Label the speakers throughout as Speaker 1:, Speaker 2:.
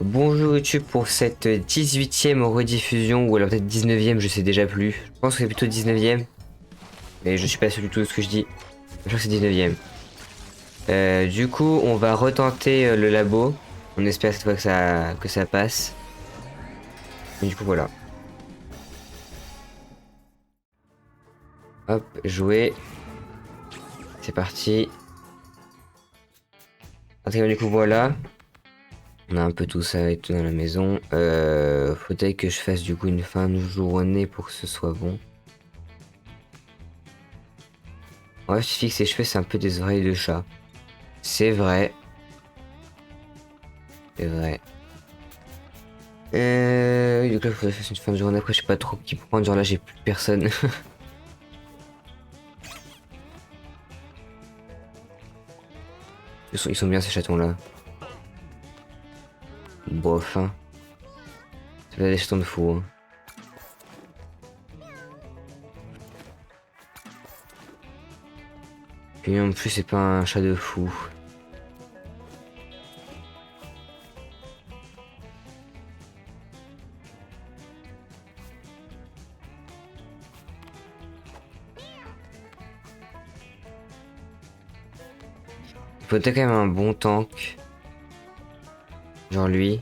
Speaker 1: Bonjour YouTube pour cette 18e rediffusion, ou alors peut-être 19e, je sais déjà plus. Je pense que c'est plutôt 19e, mais je suis pas sûr du tout de ce que je dis. Je crois que c'est 19e. Du coup, on va retenter le labo. On espère cette fois que ça passe. Et du coup, voilà. Hop, jouer. C'est parti. Du coup, voilà. On a un peu tout ça et tout dans la maison. Faudrait que je fasse du coup une fin de journée pour que ce soit bon. Ouais, il suffit que ses cheveux, c'est un peu des oreilles de chat. C'est vrai. C'est vrai. Du coup, il faudrait faire une fin de journée. Après, je sais pas trop qui prendre. Genre là, j'ai plus personne. Ils sont bien ces chatons-là. Bof, hein. C'est pas des chatons de fou, hein. Puis en plus, c'est pas un chat de fou. Il faudrait quand même un bon tank. Genre lui.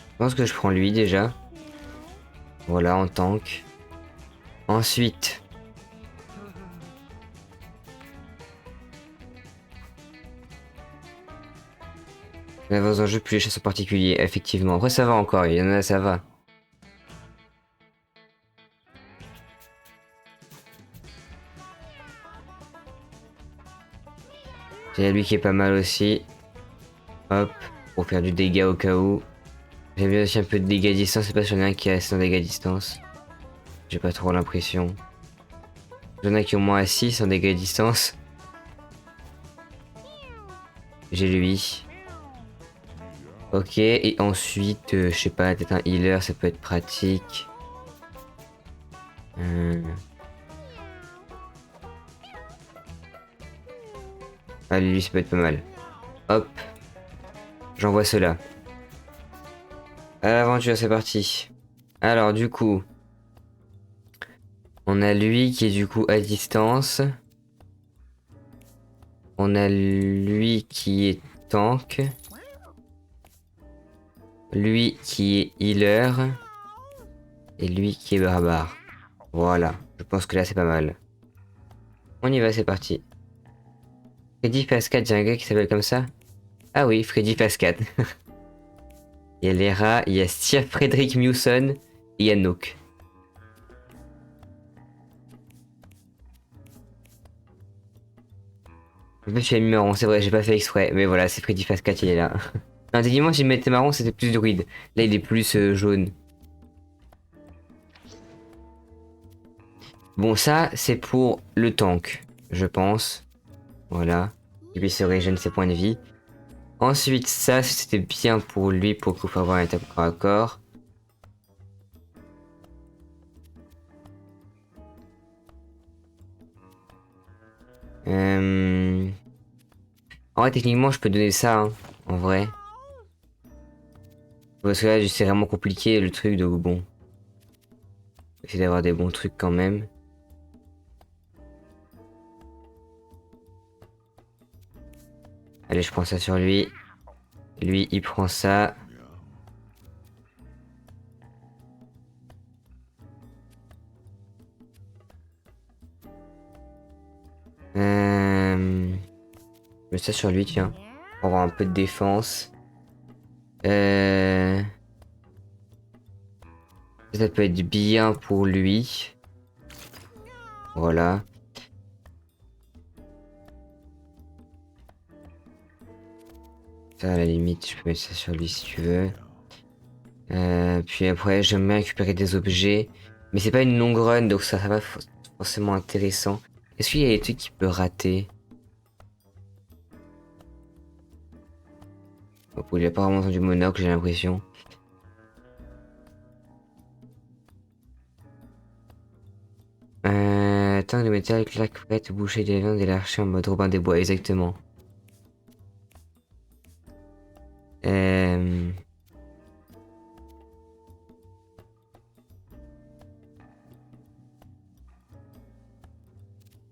Speaker 1: Je pense que je prends lui déjà. Voilà, en tank. Ensuite. On avance dans le jeu, plus les chats sont particuliers. Effectivement. Après, ça va encore. Il y en a, ça va. C'est lui qui est pas mal aussi. Hop. Pour faire du dégât au cas où. J'aime bien aussi un peu de dégâts à distance. C'est pas si j'en ai un qui est assez en dégâts à distance. J'ai pas trop l'impression. J'en ai qui ont moins à 6 en dégâts à distance. J'ai lui. Ok, et ensuite, je sais pas, peut-être un healer, ça peut être pratique. Euh, Ah, lui, ça peut être pas mal. Hop, j'envoie cela. À l'aventure, c'est parti. Alors, du coup, on a lui qui est du coup à distance. On a lui qui est tank. Lui qui est healer. Et lui qui est barbare. Voilà, je pense que là, c'est pas mal. On y va, c'est parti. Freddy Pascal, j'ai un gars qui s'appelle comme ça? Ah oui, Freddy Pascal. Il y a les rats, il y a Sir Frederick Mewson et il y a Nook. En fait, je suis mis marron, c'est vrai, j'ai pas fait exprès. Mais voilà, c'est Freddy Fast 4, il est là. Non, techniquement, si je mettais marron, c'était plus druide. Là, il est plus jaune. Bon, ça, c'est pour le tank, je pense. Voilà. Et puis, il se régène ses points de vie. Ensuite, ça, c'était bien pour lui, pour pouvoir avoir un attaque corps à corps. En vrai, techniquement, je peux donner ça, hein, en vrai. Parce que là, c'est vraiment compliqué, le truc, donc bon. Essayer d'avoir des bons trucs quand même. Allez, je prends ça sur lui. Lui, il prend ça. Je mets ça sur lui, tiens. Pour avoir un peu de défense. Euh... Ça peut être bien pour lui. Voilà. Ça, à la limite, je peux mettre ça sur lui si tu veux. Puis après, j'aime bien récupérer des objets. Mais c'est pas une longue run, donc ça va forcément intéressant. Est-ce qu'il y a des trucs qui peut rater? Bon, il a pas vraiment entendu monocle, j'ai l'impression. Tank de métal, claque, prête, boucher des viandes et l'archer en mode Robin des Bois, exactement. Euh...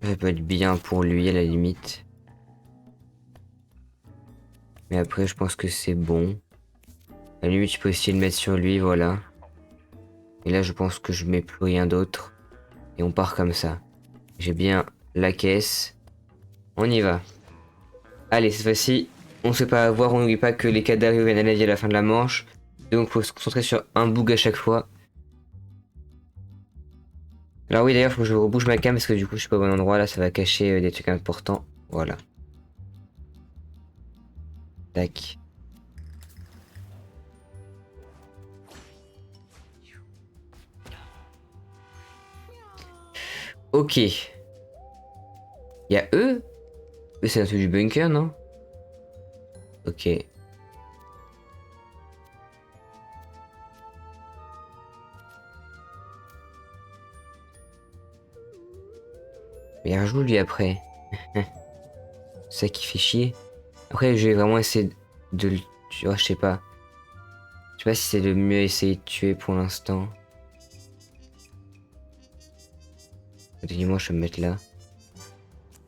Speaker 1: Ça peut être bien pour lui à la limite. Mais après, je pense que c'est bon. À la limite, je peux aussi le mettre sur lui, voilà. Et là, je pense que je mets plus rien d'autre. Et on part comme ça. J'ai bien la caisse. On y va. Allez, cette fois-ci, on ne se fait pas avoir. On n'oublie pas que les cadavres viennent à la vie à la fin de la manche. Donc, faut se concentrer sur un bug à chaque fois. Alors oui, d'ailleurs, faut que je rebouge ma cam parce que du coup, je suis pas au bon endroit. Là, ça va cacher des trucs importants. Voilà. Tac. Ok. Il y a eux? Eux, c'est un truc du bunker, non? Ok. Mais il rejoue lui après. C'est ça qui fait chier. Après, je vais vraiment essayer de le tuer. Oh, je sais pas. Je sais pas si c'est le mieux essayer de tuer pour l'instant. Dis-moi, je vais me mettre là.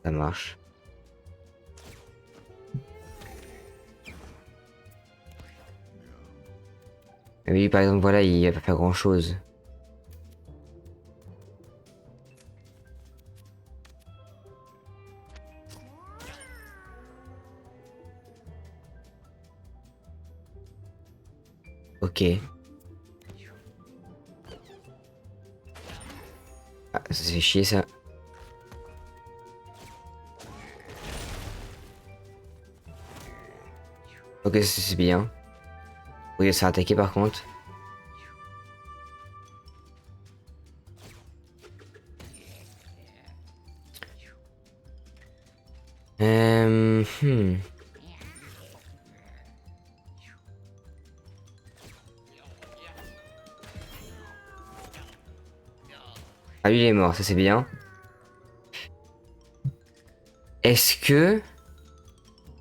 Speaker 1: Ça marche. Mais oui, par exemple, voilà, il va pas faire grand chose. Ok. Ah, ça fait chier ça. Ok, c'est bien. Oui, ça a attaqué par contre. Hmm. Ah, lui il est mort, ça c'est bien. Est-ce que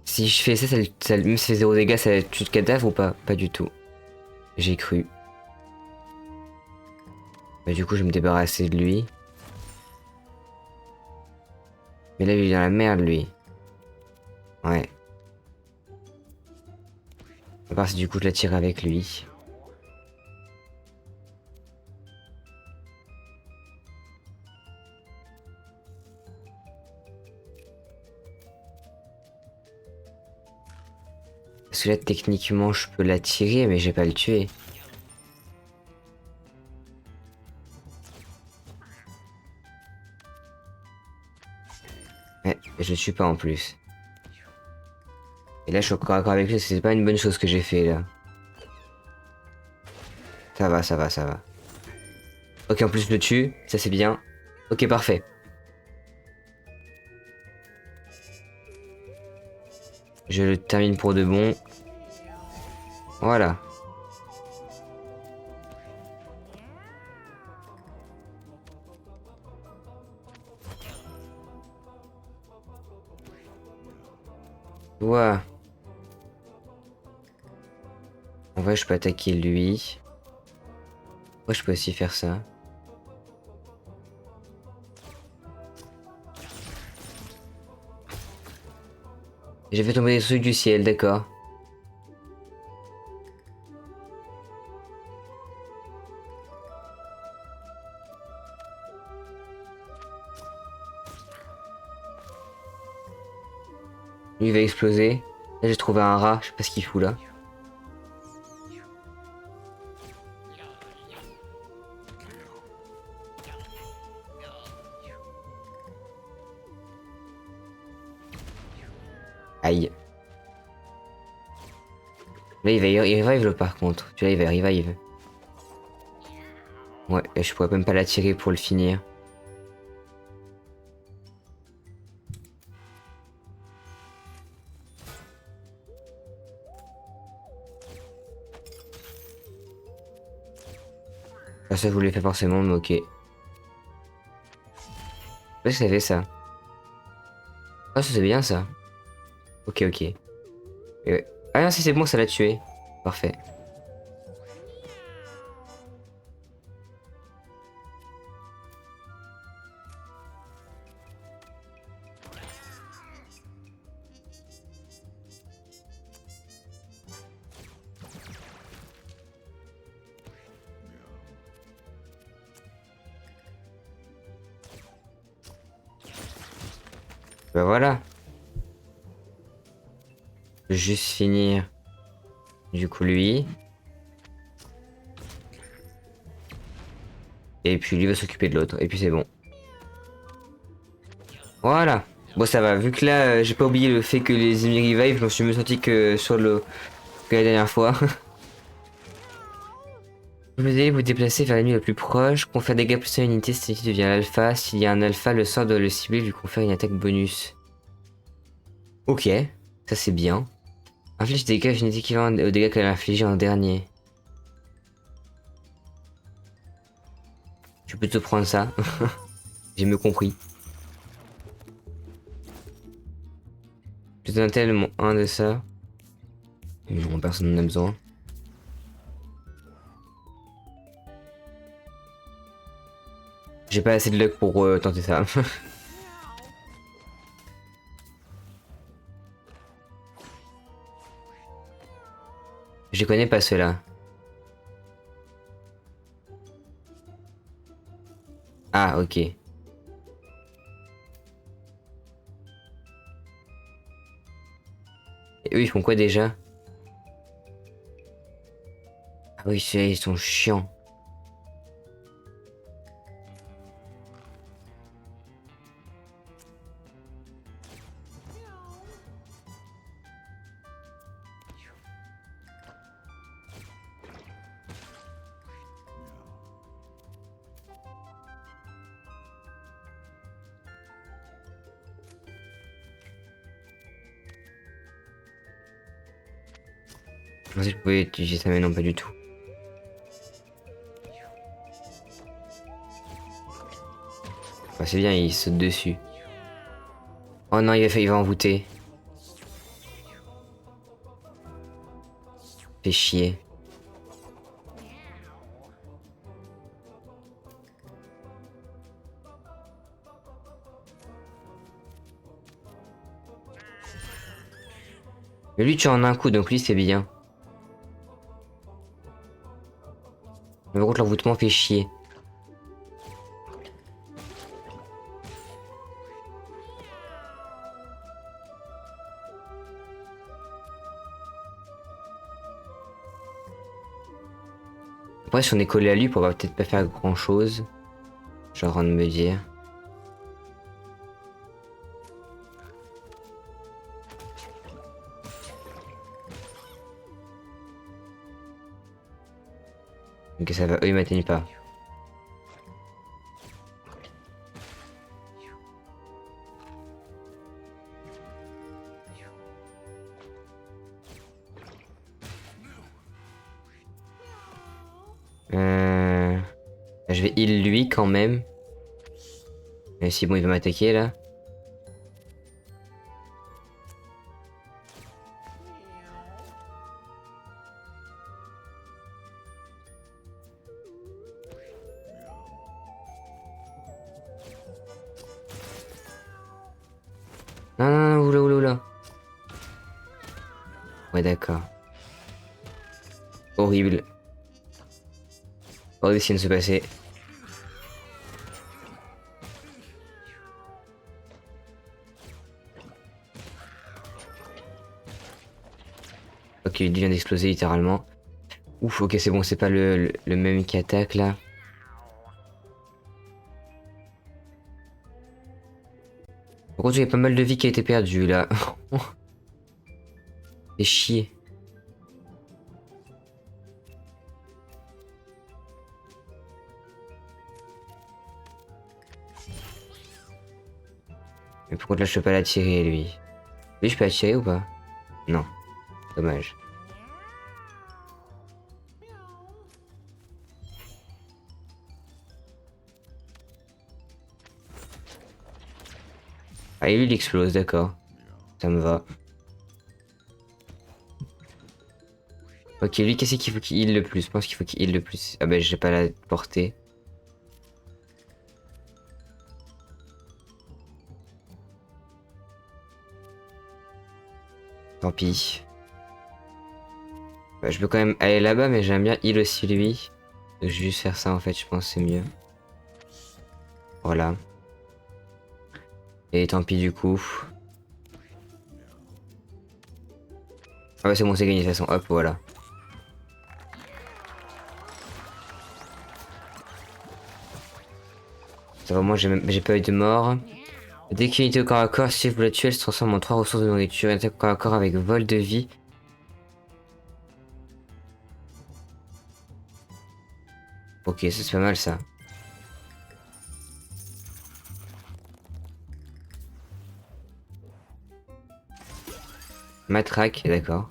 Speaker 1: si je fais ça, me fait 0 dégâts, ça tue de cadavre ou pas? Pas du tout. J'ai cru. Bah, du coup, je vais me débarrasser de lui. Mais là, il est dans la merde, lui. Ouais. À part si du coup, je la tire avec lui. Parce que là, techniquement, je peux la tirer, mais j'ai pas le tuer. Ouais, je le tue pas en plus. Et là, je suis encore d'accord avec lui, c'est pas une bonne chose que j'ai fait là. Ça va, ça va, ça va. Ok, en plus, je le tue, ça c'est bien. Ok, parfait. Je le termine pour de bon. Voilà. Ouah. En vrai, je peux attaquer lui. Moi, je peux aussi faire ça. J'ai fait tomber des trucs du ciel, d'accord. Lui il va exploser. Là, j'ai trouvé un rat, je sais pas ce qu'il fout là. Aïe. Là, il revive par contre. Tu vois, il va revive. Ouais, et je pourrais même pas l'attirer pour le finir. Ah, ça, je vous l'ai fait forcément, mais ok. Là, ça fait ça. Ah, ça c'est bien ça. Ok, ok. Et ouais. Ah non, si c'est bon, ça l'a tué. Parfait. Bah voilà. Je vais juste finir. Du coup lui. Et puis lui va s'occuper de l'autre. Et puis c'est bon. Voilà. Bon ça va. Vu que là j'ai pas oublié le fait que les ennemis revive, je me suis mieux senti que sur le que la dernière fois. Vous allez vous déplacer vers l'ennemi le plus proche. Confère des dégâts plus à une unité, cette unité devient l'alpha. S'il y a un alpha, le sort doit le cibler, lui confère une attaque bonus. Ok. Ça c'est bien. Inflige des dégâts génétiques équivalents aux dégâts qu'elle a infligés en dernier. Je peux te prendre ça. J'ai mieux compris. Je donne tellement un de ça. Non, personne n'en a besoin. J'ai pas assez de luck pour tenter ça. Je connais pas ceux-là. Ah, ok. Et eux, ils font quoi déjà? Ah oui, ceux-là, ils sont chiants. Je pensais que je pouvais utiliser ça, mais non, pas du tout. Bah, c'est bien, il saute dessus. Oh non, il va envoûter. Fait chier. Mais lui, tu en as un coup, donc lui, c'est bien. Mais par contre, l'envoûtement fait chier. Après, si on est collé à lui, on va peut-être pas faire grand chose. Je suis en train de me dire. Ok, ça va, eux, ils m'atteignent pas. Euh... Je vais heal lui quand même. Mais si bon, il va m'attaquer là. Non, non, non, oula, oula, oula. Ouais, d'accord. Horrible. Horrible ce qui vient de se passer. Ok, il vient d'exploser littéralement. Ouf, ok, c'est bon, c'est pas le même qui attaque là. Par contre, il y a pas mal de vie qui a été perdue là. C'est chier. Mais par contre, là, je peux pas l'attirer lui. Lui, je peux l'attirer ou pas? Non. Dommage. Ah, et lui, il explose, d'accord. Ça me va. Ok, lui, qu'est-ce qu'il faut qu'il heal le plus? Je pense qu'il faut qu'il heal le plus. Ah bah, j'ai pas la portée. Tant pis. Bah, je peux quand même aller là-bas, mais j'aime bien heal aussi lui. Donc, je vais juste faire ça en fait, je pense que c'est mieux. Voilà. Et tant pis du coup. Ah bah c'est bon, c'est gagné de toute façon. Hop, voilà. Ça va, moi j'ai pas eu de mort. Dès qu'une unité au corps à corps, si vous la tuez, elle se transforme en 3 ressources de nourriture. Une attaque au corps à corps avec vol de vie. Ok, ça c'est pas mal ça. Matraque, d'accord.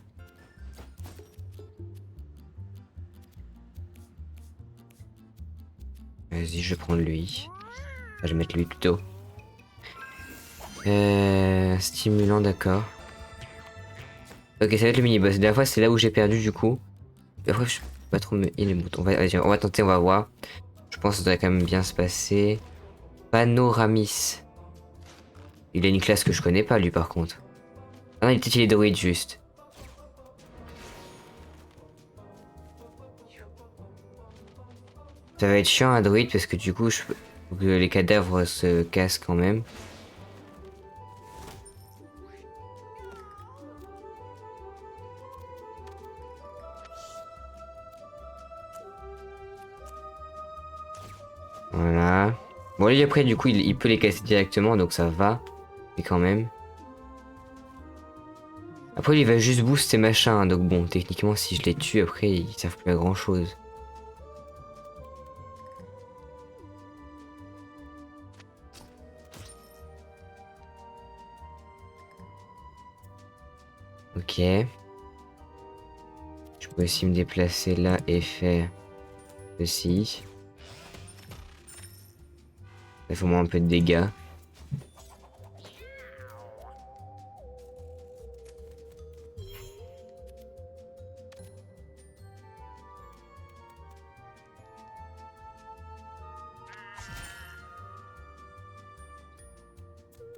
Speaker 1: Vas-y, je vais prendre lui. Ah, je vais mettre lui plutôt. Stimulant, d'accord. Ok, ça va être le mini-boss. La dernière fois, c'est là où j'ai perdu du coup. Après, je peux pas trop me heal les boutons. Vas-y, on va tenter, on va voir. Je pense que ça devrait quand même bien se passer. Panoramis. Il a une classe que je connais pas, lui, par contre. Ah non, il est druide, juste. Ça va être chiant, un druide, parce que du coup, faut que les cadavres se cassent quand même. Voilà. Bon, lui, après, du coup, il peut les casser directement, donc ça va. Mais quand même. Après, il va juste boost ces machins, hein, donc bon, techniquement, si je les tue, après, ils servent plus à grand chose. Ok. Je peux aussi me déplacer là et faire ceci. Ça fait moins un peu de dégâts.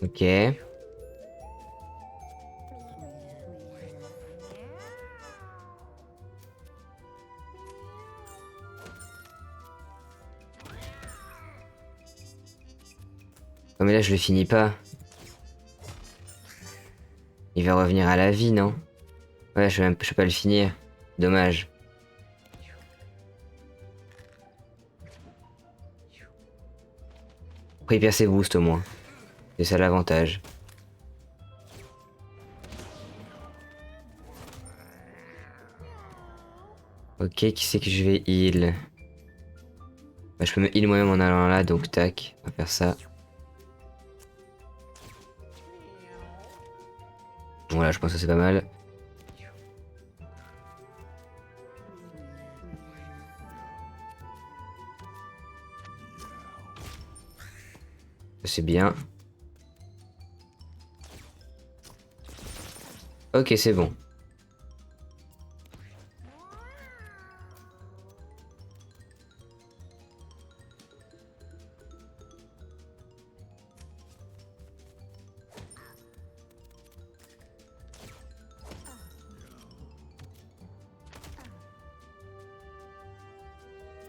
Speaker 1: Ok. Oh mais là je le finis pas. Il va revenir à la vie, non? Ouais, je peux pas le finir. Dommage. Après il perd ses boosts au moins. C'est ça l'avantage. Ok, qui c'est que je vais heal? Bah, je peux me heal moi-même en allant là, donc tac, on va faire ça. Voilà, je pense que c'est pas mal. C'est bien. Ok, c'est bon.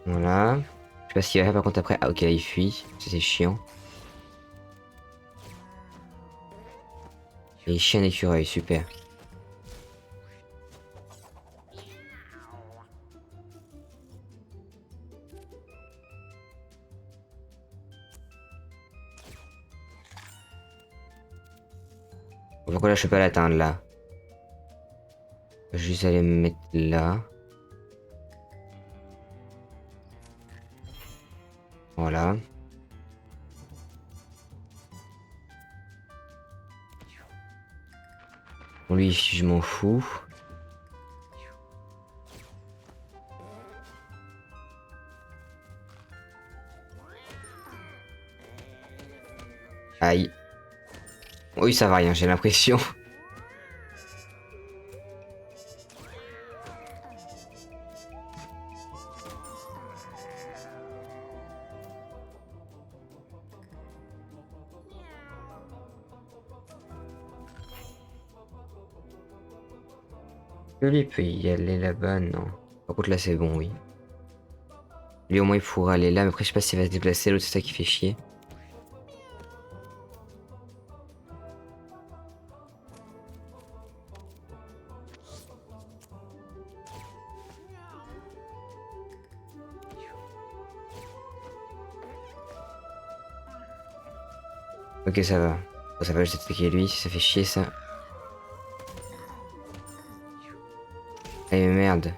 Speaker 1: Voilà. Je sais pas ce qu'il va faire par contre après. Ah ok, là il fuit. Ça, c'est chiant. Et chien d'écureuil, super. Bon, pourquoi là je peux pas l'atteindre là? Je vais juste aller me mettre là. Voilà. Bon, lui, je m'en fous. Aïe. Oui, ça va rien, j'ai l'impression. Lui il peut y aller là-bas, non. Par contre là c'est bon, oui. Lui au moins il pourra aller là, mais après je sais pas s'il va se déplacer, l'autre c'est ça qui fait chier. Ok ça va. Bon, ça va juste attaquer lui, ça fait chier ça. Eh merde.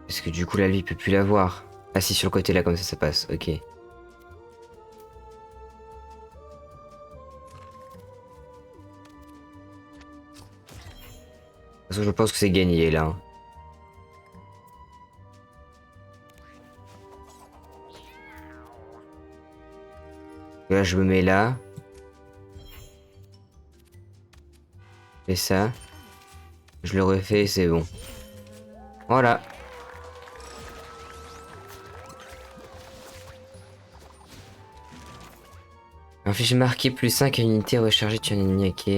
Speaker 1: Parce que du coup là lui il peut plus l'avoir. Ah si sur le côté là comme ça passe, ok. De toute façon je pense que c'est gagné là, hein. Là je me mets là. Et ça. Je le refais, c'est bon. Voilà. Un fichier marqué plus 5 à une unité rechargée sur un ennemi, ok.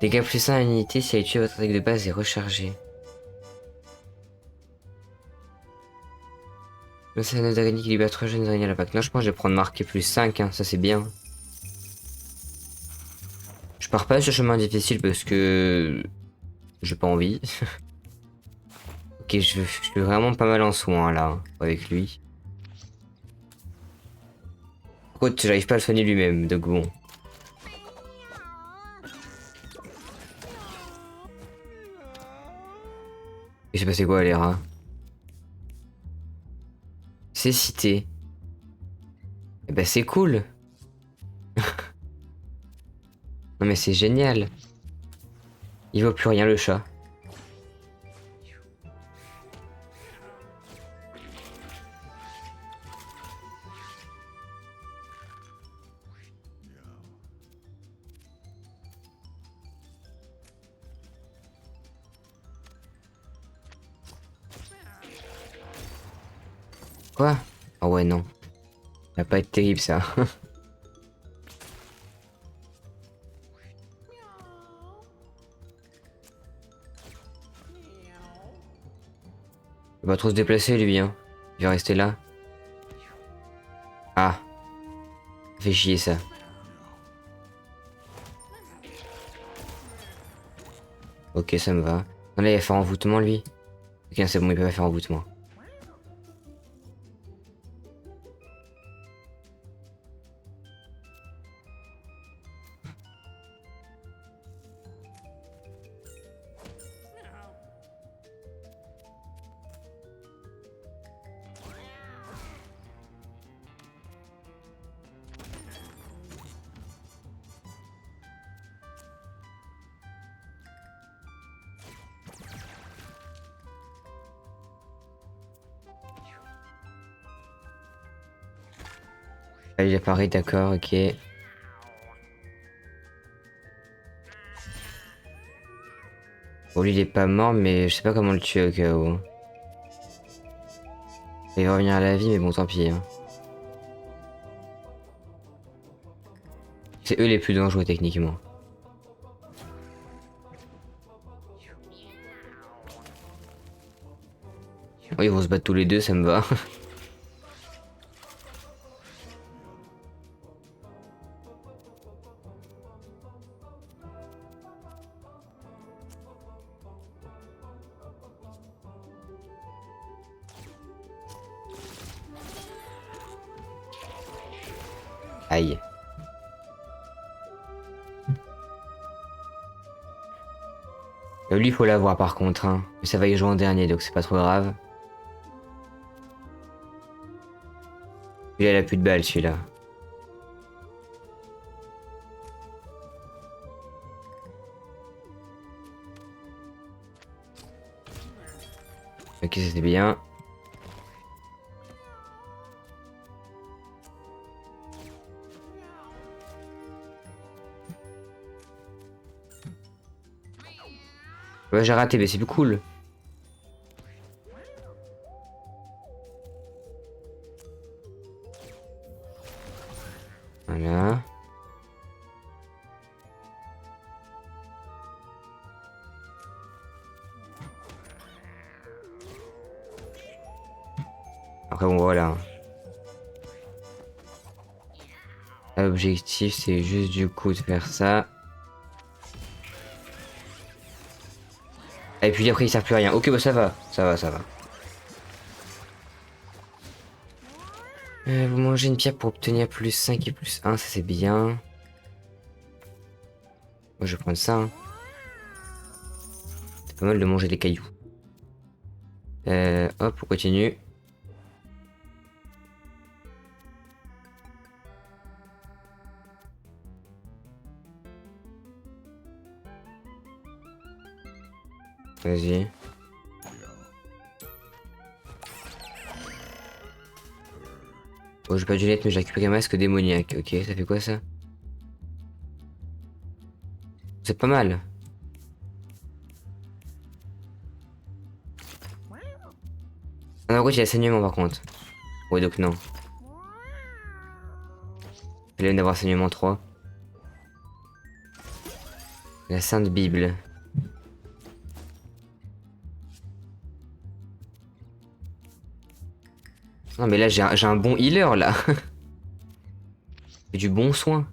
Speaker 1: Dégâts plus 1 à une unité si elle est tuée, votre attaque de base est rechargée. Le scénario d'araignée qui libère 3 jeunes araignées à l'impact. Non, je pense que je vais prendre marqué plus 5, hein, ça c'est bien. Je pars pas sur chemin difficile parce que j'ai pas envie. Ok, je suis vraiment pas mal en soin là, hein, avec lui. Par contre, j'arrive pas à le soigner lui-même, donc bon. Il s'est passé quoi les rats? C'est cité. Eh ben c'est cool. Non mais c'est génial. Il vaut plus rien le chat. Quoi? Ah ouais non. Ça va pas être terrible ça. Il va trop se déplacer lui, hein. Il va rester là. Ah, ça fait chier ça. Ok, ça me va. Non, là, il va faire envoûtement lui. Ok, c'est bon, il peut pas faire envoûtement. Là, il apparaît, d'accord, ok. Bon, lui, il est pas mort, mais je sais pas comment le tuer au cas où. Il va revenir à la vie, mais bon, tant pis, hein. C'est eux les plus dangereux, techniquement. Oh, ils vont se battre tous les deux, ça me va. Aïe. Lui, il faut l'avoir par contre, hein. Mais ça va y jouer en dernier, donc c'est pas trop grave. Lui, il a plus de balles, celui-là. Ok, c'était bien. Ouais, j'ai raté, mais c'est plus cool. Voilà. Après bon voilà. L'objectif c'est juste du coup de faire ça. Et puis après il sert plus à rien. Ok bah ça va. Ça va, ça va. Vous mangez une pierre pour obtenir plus 5 et plus 1, ça c'est bien. Moi je vais prendre ça. Hein. C'est pas mal de manger des cailloux. Hop, on continue. Vas-y. Oh, j'ai pas de lunettes, mais j'ai récupéré un masque démoniaque. Ok, ça fait quoi ça? C'est pas mal. Ah, en gros, il y a saignement par contre. Ouais, donc non. Il vient d'avoir saignement 3. La Sainte Bible. Non, mais là, j'ai un bon healer là. Et du bon soin.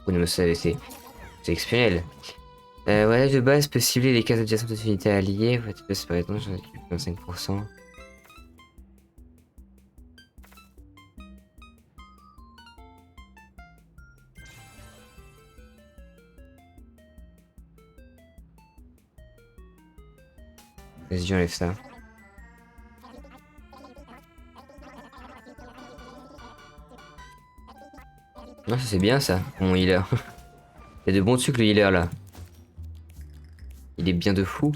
Speaker 1: Oh non, mais c'est exceptionnel. Ouais, de base, peut cibler les cases adjacentes aux unités alliées. Ouais, tu peux se par exemple, j'en ai 25%. Vas-y, enlève ça. Non, ça c'est bien ça, mon healer. Il y a de bons trucs le healer là. Il est bien de fou.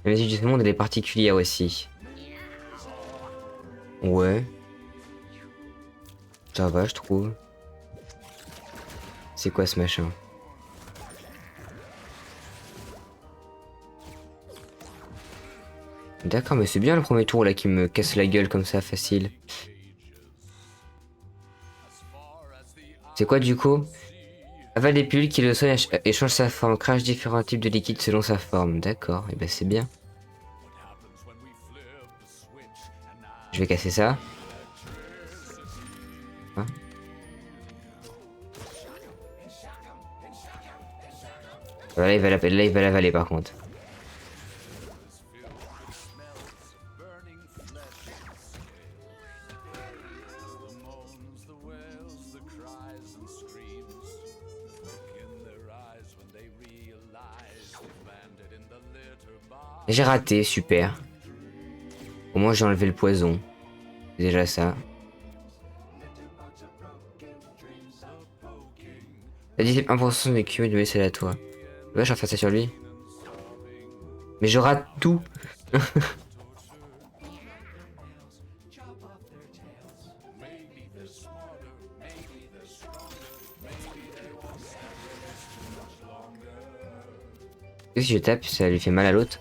Speaker 1: La musique du monde elle est particulière aussi. Ouais. Ça va, je trouve. C'est quoi ce machin? D'accord, mais c'est bien le premier tour là qui me casse la gueule comme ça, facile. C'est quoi du coup? Avale des pilules qui le soignent et change sa forme. Crache différents types de liquides selon sa forme. D'accord, et ben c'est bien. Je vais casser ça. Hein là, il va l'avaler par contre. J'ai raté, super. Au moins j'ai enlevé le poison. C'est déjà ça. La 1% des cumul de c'est à toi. Ouais, je vais faire ça sur lui. Mais je rate tout. Et si je tape, ça lui fait mal à l'autre.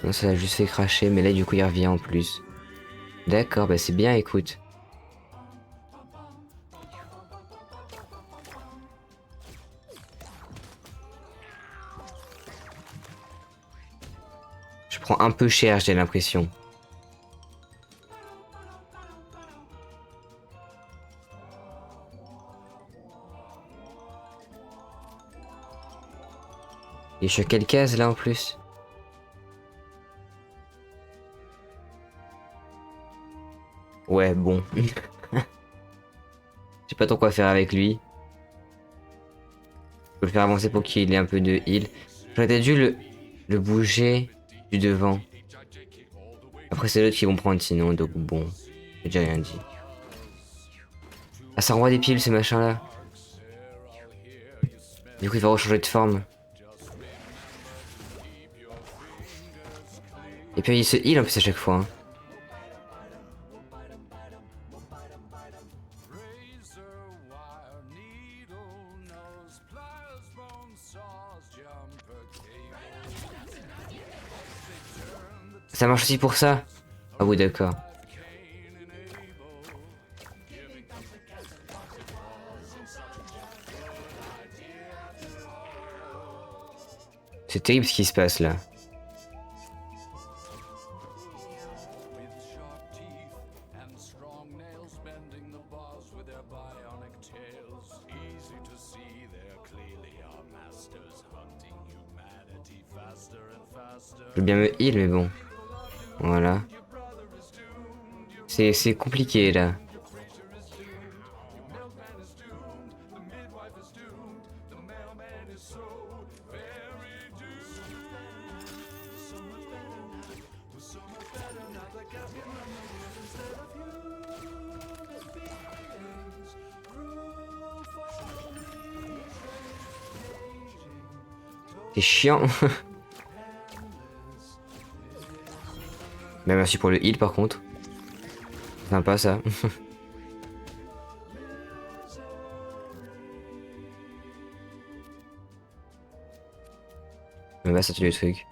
Speaker 1: Non, ça a juste fait cracher, mais là du coup il revient en plus. D'accord, bah c'est bien, écoute. Je prends un peu cher, j'ai l'impression. Et je suis à quelle case là en plus? Ouais, bon. Je sais pas trop quoi faire avec lui. Je peux le faire avancer pour qu'il ait un peu de heal. J'aurais peut-être dû le bouger du devant. Après c'est l'autre qui vont prendre sinon, donc bon. J'ai déjà rien dit. Ah, ça renvoie des piles ce machin là. Du coup il va rechanger de forme. Et puis il se heal en plus à chaque fois. Hein. Ça marche aussi pour ça? Ah oui, d'accord. C'est terrible ce qui se passe là. Je veux bien me heal, mais bon. Voilà. C'est compliqué là. C'est chiant. Mais merci pour le heal par contre. Sympa ça. Mais bah ça tue le truc.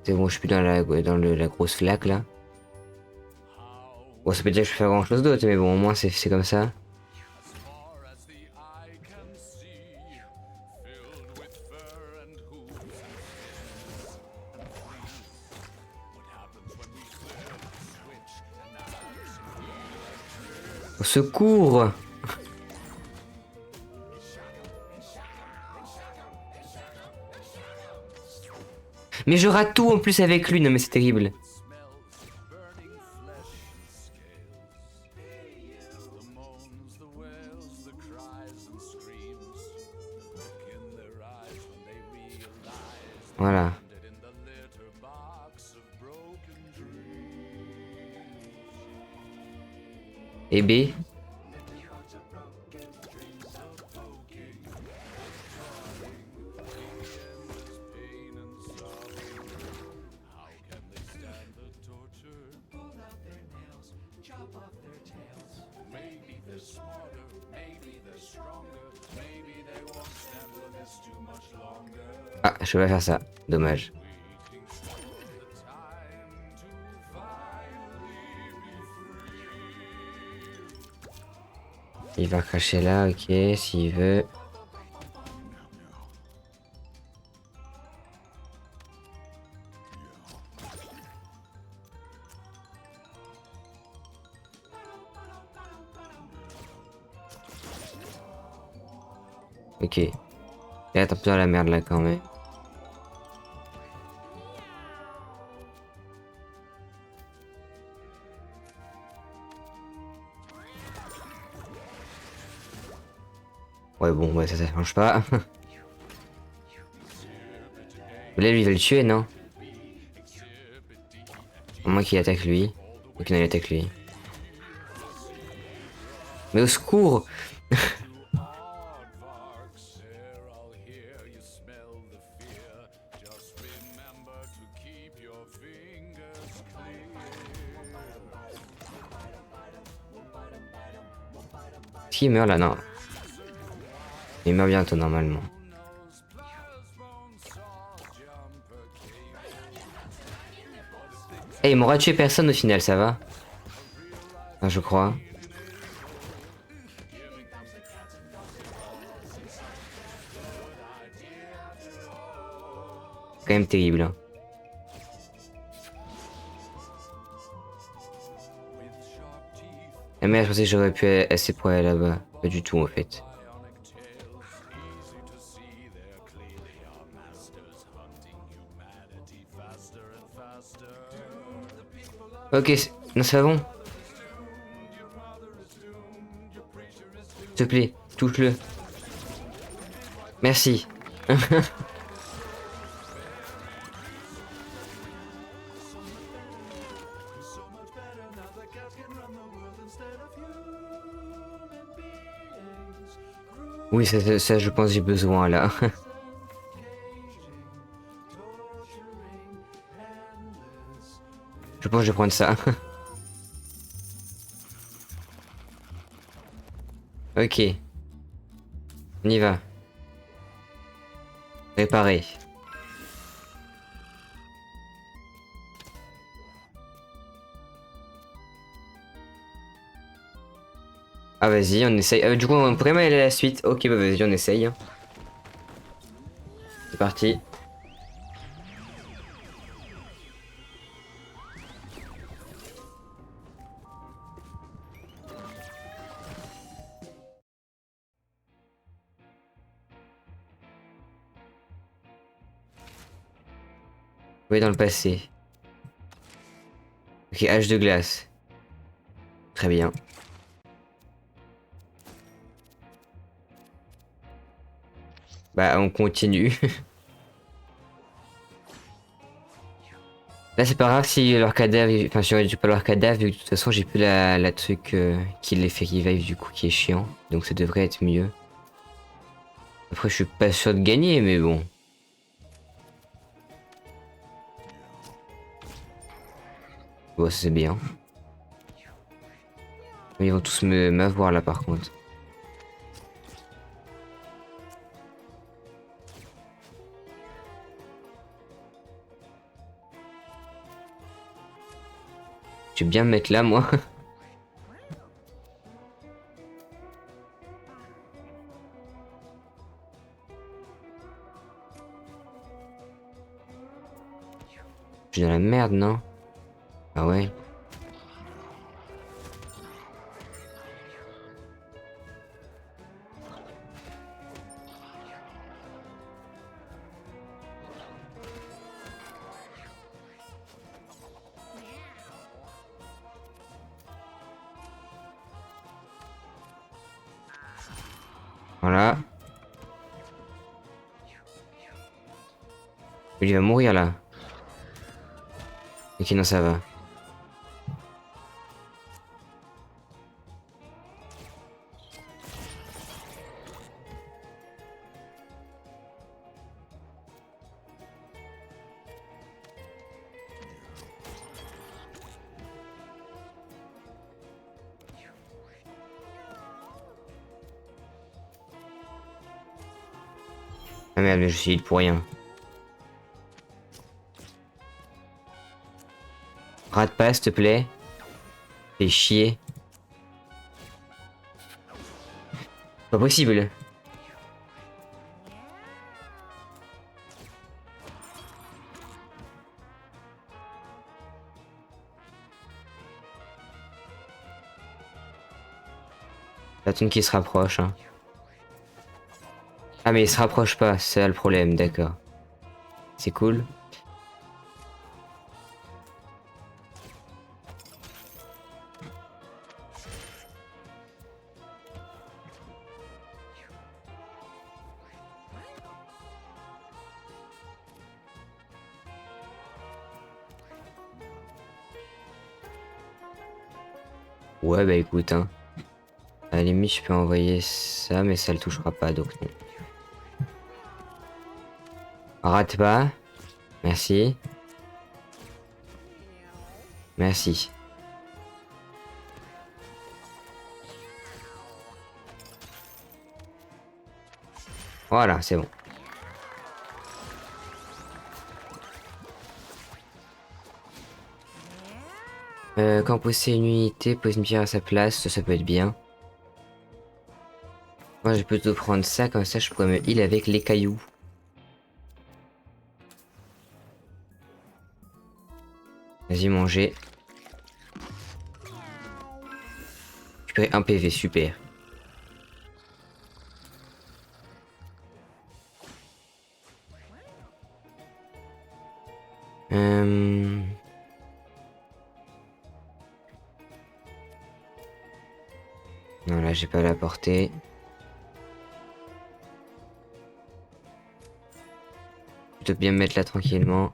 Speaker 1: C'est bon, je suis plus dans la grosse flaque là. Bon, ça peut dire que je peux faire grand chose d'autre, mais bon, au moins c'est comme ça. Au secours! Mais je rate tout en plus avec lui, non mais c'est terrible. Voilà. Et B. Ah, je vais faire ça. Dommage. Il va cracher là, ok, s'il veut. Ok. Et attends, plus dans la merde là quand même. Ouais, bon, ouais, ça change pas. Là, lui, il va le tuer, non? Au moins qu'il attaque lui. Ou qu'il attaque lui. Mais au secours! Qui meurt là? Non. Il meurt bientôt normalement. Eh, il m'aura tué personne au final, ça va? Ah, je crois. C'est quand même terrible. Hein. La merde, je pensais que j'aurais pu assez pour aller là-bas. Pas du tout en fait. Ok, non, c'est pas bon. S'il te plaît, touche-le. Merci. Oui, ça, je pense j'ai besoin là. Je pense que je vais prendre ça. Ok. On y va. Réparer. Ah vas-y, on essaye. Du coup, on pourrait même aller à la suite. Ok, bah vas-y, on essaye, hein. C'est parti. Oui, dans le passé. Ok, âge de glace. Très bien. Bah, on continue. Là, c'est pas grave si leur cadavre. Enfin, si j'aurais pas leur cadavre, vu que de toute façon, j'ai plus la truc qui les fait revive, du coup, qui est chiant. Donc, ça devrait être mieux. Après, je suis pas sûr de gagner, mais bon. Bon, c'est bien. Ils vont tous m'avoir là, par contre. Je vais bien me mettre là, moi. Je suis dans la merde, non? Ah ouais. Voilà. Il va mourir là. Ok, non, ça va. Ah merde, mais je suis heal pour rien. Rate pas, s'il te plaît. Fais chier. Pas possible. La tune qui se rapproche, hein. Ah, mais il se rapproche pas, c'est ça le problème, d'accord. C'est cool. Ouais, bah écoute, hein. À la limite, je peux envoyer ça, mais ça le touchera pas, donc non. Rate pas. Merci. Merci. Voilà, c'est bon. Quand possède une unité, pose une pierre à sa place, ça peut être bien. Moi, je peux plutôt prendre ça, comme ça je pourrais me heal avec les cailloux. Vas-y, manger. Récupérer un PV, super. Non, là, j'ai pas la portée. Plutôt bien me mettre là tranquillement.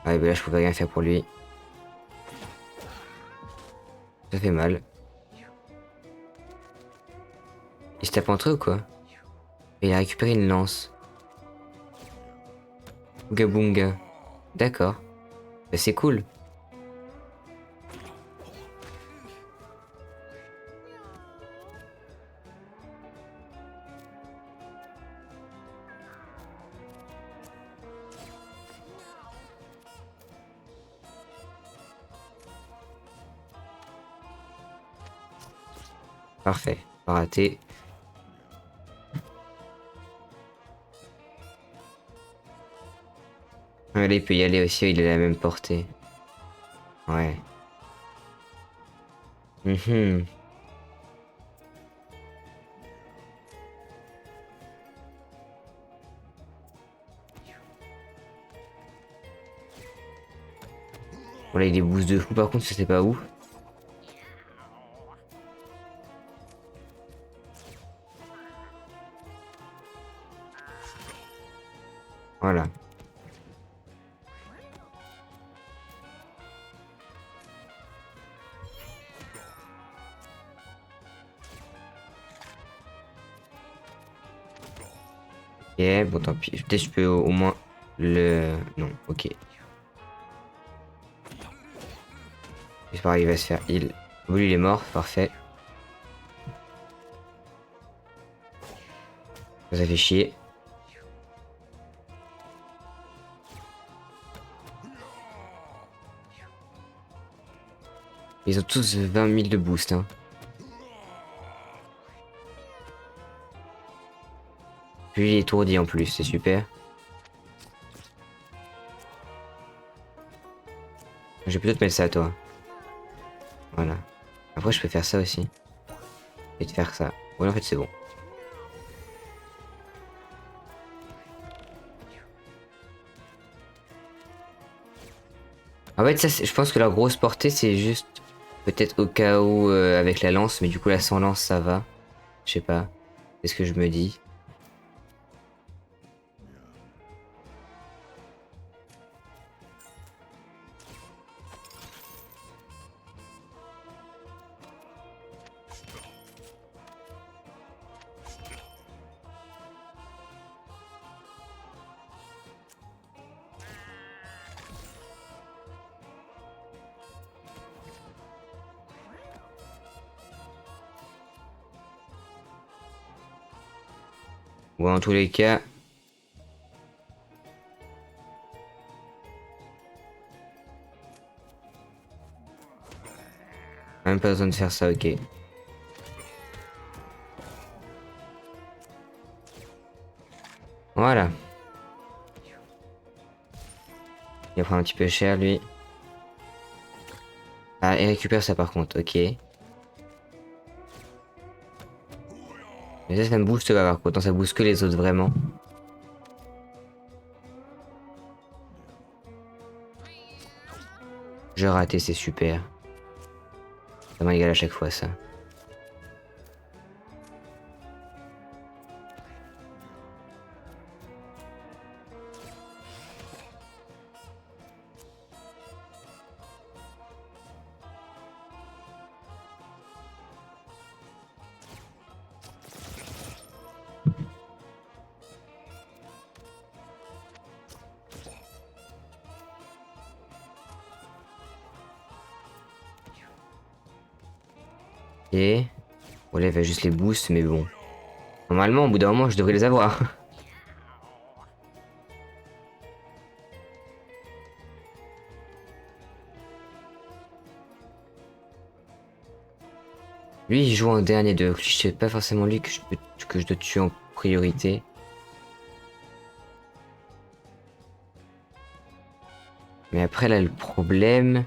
Speaker 1: Ah, et ben là, je pouvais rien faire pour lui. Ça fait mal. Il se tape entre eux ou quoi? Et il a récupéré une lance. Ouga boonga. D'accord. Bah, c'est cool. Parfait. Pas raté. Ah, là, il peut y aller aussi, il est à la même portée. Ouais. Mhm. Bon, là, il est boost de fou, par contre, je sais pas où. Voilà. Ok, bon, tant pis. Peut-être que je peux au moins le... Non, ok. J'espère qu'il va se faire heal. Oui, il est mort, parfait. Ça fait chier. Ils ont tous 20 000 de boost, hein. Puis il est étourdi en plus, c'est super. Je vais peut-être mettre ça à toi. Voilà. Après, je peux faire ça aussi. Et te faire ça. Ouais, en fait, c'est bon. En fait, ça, je pense que la grosse portée, c'est juste peut-être au cas où avec la lance, mais du coup, la sans lance, ça va. Je sais pas. C'est ce que je me dis. Bon, en tous les cas, même pas besoin de faire ça, ok. Voilà. Il va prendre un petit peu cher, lui. Ah, il récupère ça par contre, ok. Mais ça me booste là par contre, ça booste que les autres vraiment. Je raté, c'est super. Ça m'égale à chaque fois ça. Ok. Bon, là, il va juste les boosts, mais bon. Normalement, au bout d'un moment, je devrais les avoir. Lui, il joue en dernier de. C'est pas forcément lui que je dois tuer en priorité. Mais après, là, le problème,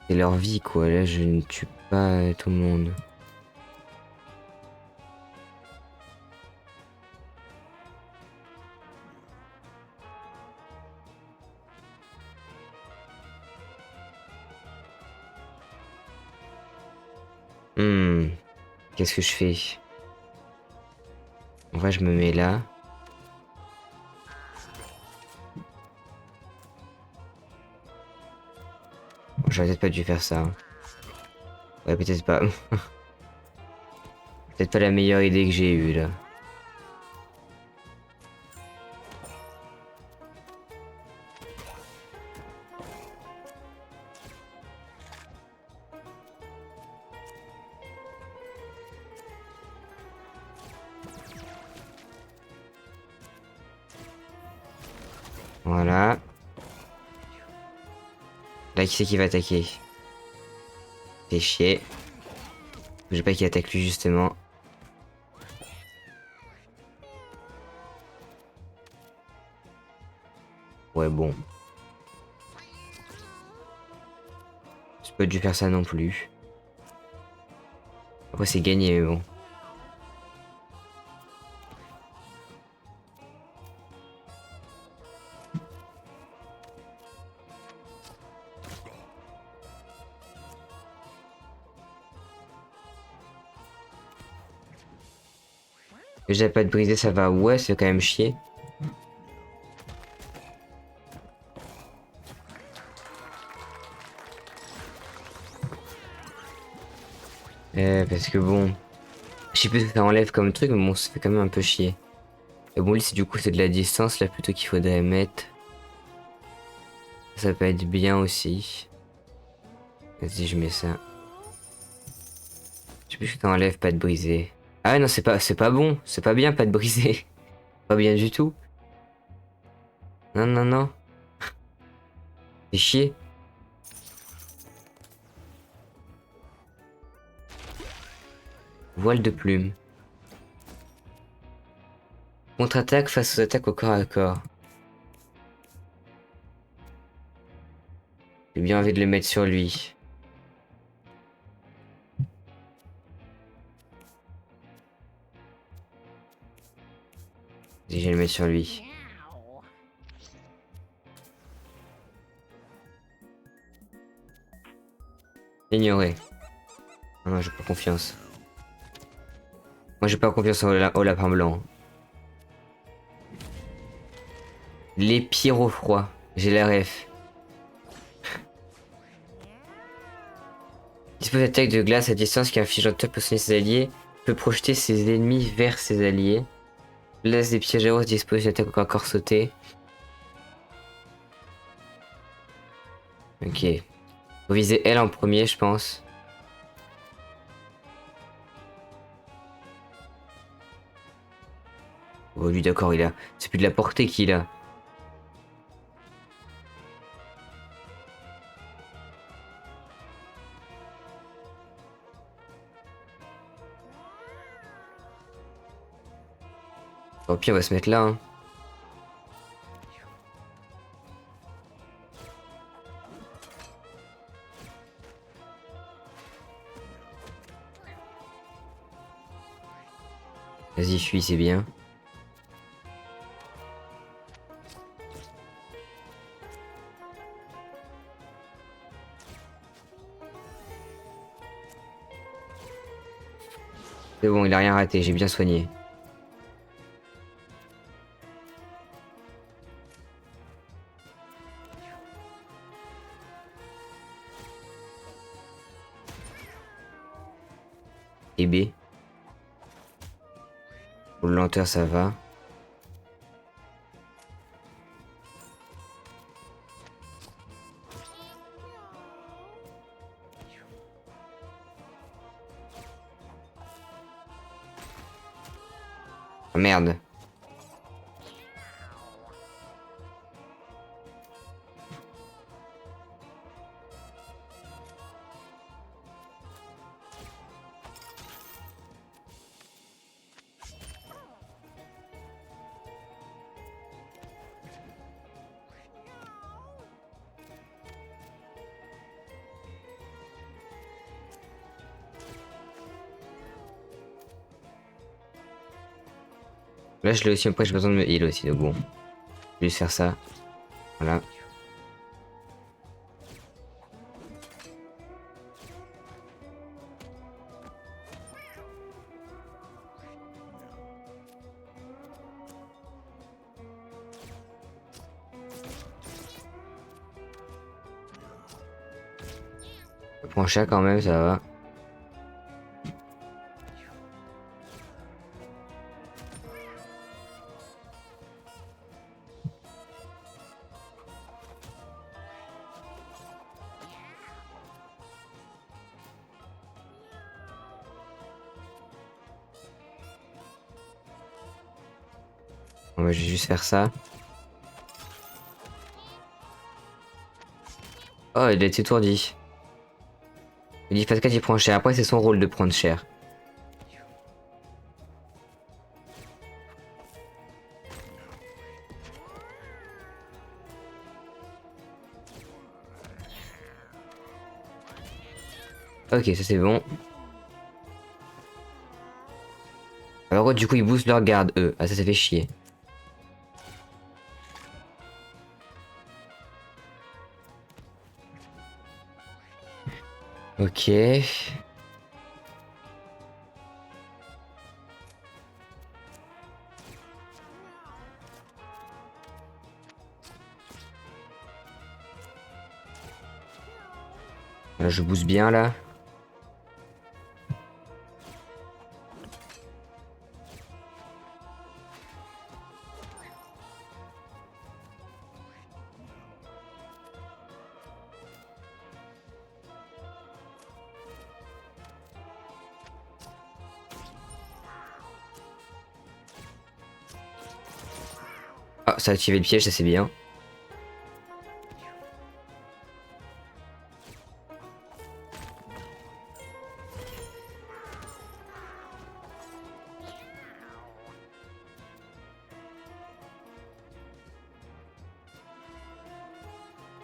Speaker 1: c'est leur vie, quoi. Là, je ne tue pas tout le monde. Hmm. Qu'est-ce que je fais? En vrai, je me mets là. Bon, j'aurais peut-être pas dû faire ça, hein. Ouais, peut-être pas. Peut-être pas la meilleure idée que j'ai eue, là. Voilà. Là, qui c'est qui va attaquer? Fait chier. Je veux pas qu'il attaque lui justement. Ouais bon. J'ai pas dû faire ça non plus. Après c'est gagné mais bon. Déjà pas de briser ça va. Ouais c'est quand même chier. Parce que bon. Je sais plus ce que ça enlève comme truc mais bon ça fait quand même un peu chier. Et bon lui c'est du coup c'est de la distance là plutôt qu'il faudrait mettre. Ça peut être bien aussi. Vas-y je mets ça. Je sais plus ce que ça enlève pas de briser. Ah non c'est pas bon. C'est pas bien pas de briser. Pas bien du tout. Non non non. C'est chier. Voile de plume. Contre-attaque face aux attaques au corps à corps. J'ai bien envie de le mettre sur lui. Si je vais le mettre sur lui. Ignorer. Ah non, j'ai pas confiance. Moi j'ai pas confiance au lapin blanc. Les pyrofroids. J'ai la ref. Dispose d'attaque de glace à distance qui inflige un top au soigner ses alliés. Peut projeter ses ennemis vers ses alliés. Laisse des pièges à ours dispose d'une attaque au corps à corps sautée. Ok. Faut viser elle en premier, je pense. Oh lui d'accord, il a. C'est plus de la portée qu'il a. Au pire on va se mettre là. Hein. Vas-y fuis, c'est bien. C'est bon, il a rien raté, j'ai bien soigné. Et B. Pour le lenteur, ça va. Ah, merde. Là, je l'ai aussi, après j'ai besoin de me heal aussi, donc bon. Je vais juste faire ça. Voilà. Je prends chat quand même, ça va. Bon, bah, je vais juste faire ça. Oh, il a été étourdi. Il dit phase 4 il prend cher. Après c'est son rôle de prendre cher. Ok, ça c'est bon. Alors du coup ils boostent leur garde eux. Ah ça fait chier. Ok. Là, je booste bien là. Ah, ça a activé le piège, ça c'est bien.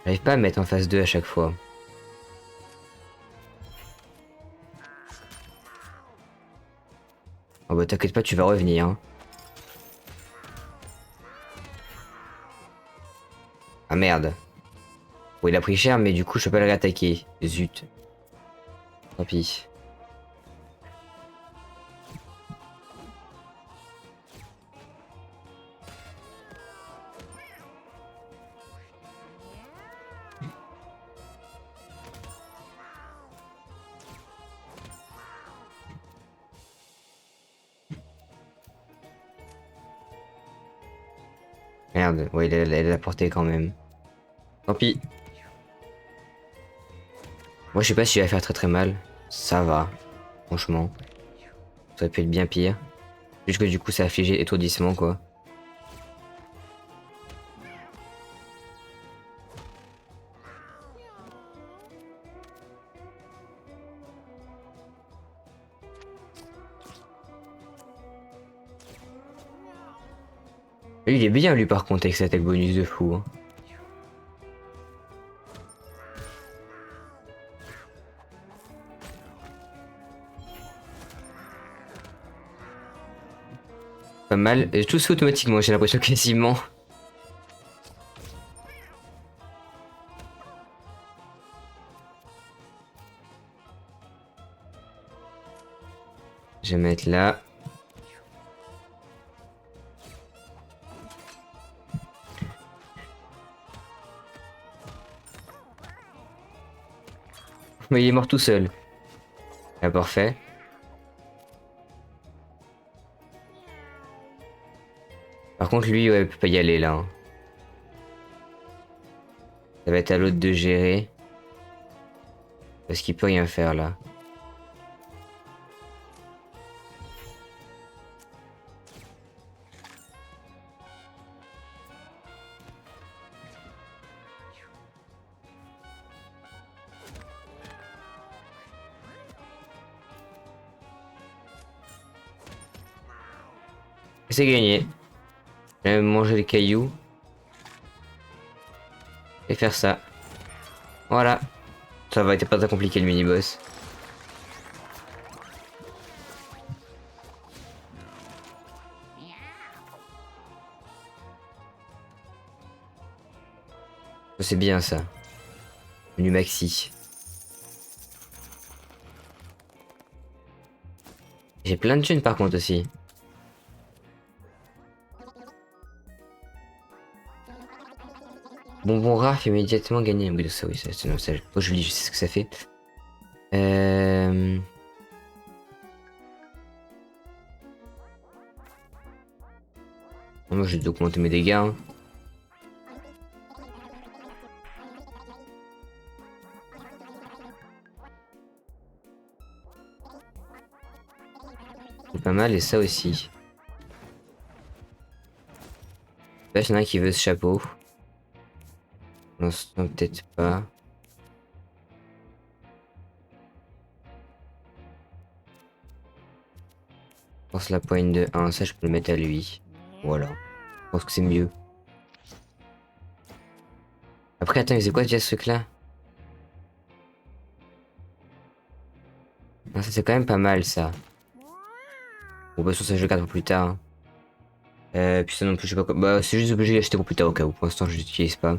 Speaker 1: J'arrive pas à me mettre en phase 2 à chaque fois. Oh bah t'inquiète pas, tu vas revenir. Hein. Ah merde. Bon, il a pris cher, mais du coup, je peux pas le réattaquer. Zut. Tant pis. Merde, ouais, il a porté quand même. Tant pis. Moi, je sais pas si il va faire très très mal. Ça va, franchement. Ça aurait pu être bien pire. Juste que du coup, ça a figé étourdissement, quoi. Lui, il est bien, lui, par contre, avec cette attaque bonus de fou. Hein. Pas mal. Et tout se fait automatiquement, j'ai l'impression quasiment. Je vais mettre là. Mais il est mort tout seul. Ah, parfait. Par contre, lui, ouais, il peut pas y aller là. Hein. Ça va être à l'autre de gérer. Parce qu'il peut rien faire là. C'est gagné. Je vais manger les cailloux. Et faire ça. Voilà. Ça va être pas très compliqué le mini-boss. C'est bien ça. Menu maxi. J'ai plein de thunes par contre aussi. Bonbon rare fait immédiatement gagner un bruit de ça, oui, c'est non, ça, oh, je lis, je sais ce que ça fait. Moi, je vais augmenter mes dégâts. Hein. C'est pas mal, et ça aussi. Là, il y en a un qui veut ce chapeau. Non, peut-être pas. pense la poigne de 1, ça je peux le mettre à lui. Voilà. Je pense que c'est mieux. Après, attends, il faisait quoi déjà ce truc-là? Ah, ça c'est quand même pas mal ça. Bon, bah, sur ça je le garde pour plus tard. Hein. Puis ça non plus, je sais pas quoi. Bah, c'est juste obligé d'acheter pour plus tard au cas où. Pour l'instant, je l'utilise pas.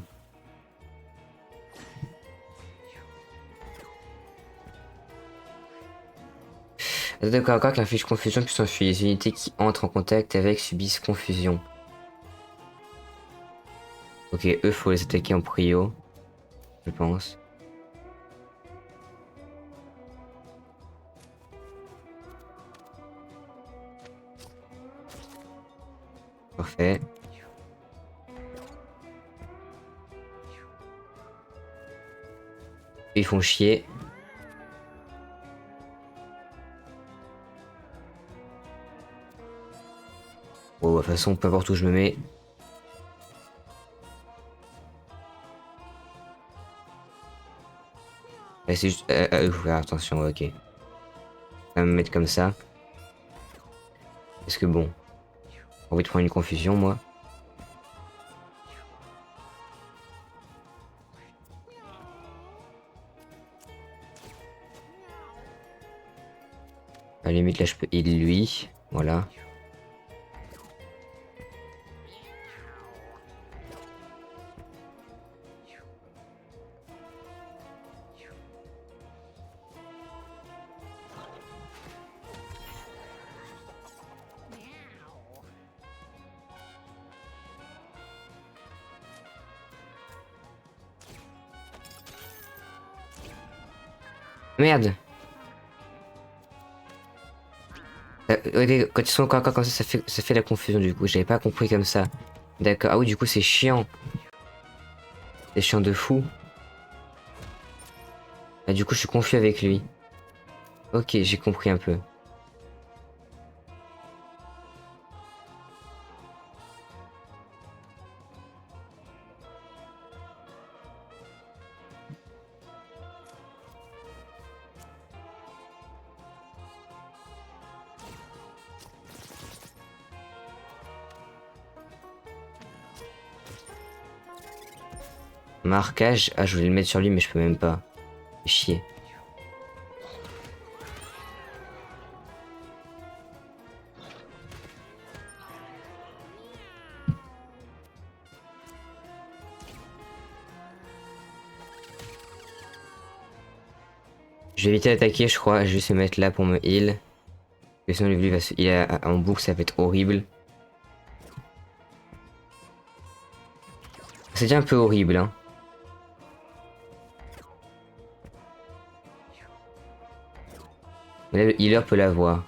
Speaker 1: D'accord, encore qu'un fiche confusion puis s'enfuit. Les unités qui entrent en contact avec subissent confusion. Ok, eux, faut les attaquer en prio. Je pense. Parfait. Ils font chier. Bon, de toute façon, peu importe où je me mets. C'est juste... faut faire attention, ok. On va me mettre comme ça. Parce que bon... J'ai envie de prendre une confusion, moi. À la limite, là, je peux heal lui. Voilà. Merde. Ok, quand ils sont encore comme ça fait la confusion du coup. J'avais pas compris comme ça. D'accord. Ah oui, du coup, c'est chiant. C'est chiant de fou. Ah, du coup, je suis confus avec lui. Ok, j'ai compris un peu. Marquage. Ah, je voulais le mettre sur lui, mais je peux même pas. Chier. Je vais éviter d'attaquer, je crois. Je vais juste me mettre là pour me heal. Parce que sinon, lui va se heal en boucle, ça va être horrible. C'est déjà un peu horrible, hein. Mais là, le healer peut l'avoir.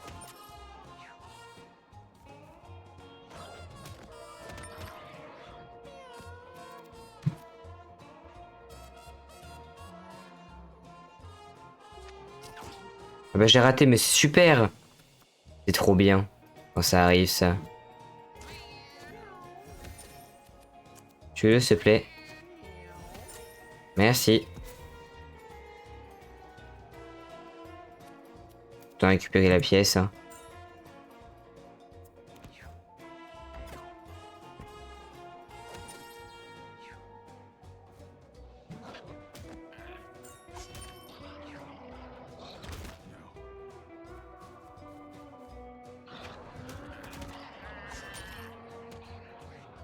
Speaker 1: Ah bah, j'ai raté, mais c'est super! C'est trop bien. Quand ça arrive, ça. Tue-le, s'il te plaît. Merci. Je dois récupérer la pièce. Hein.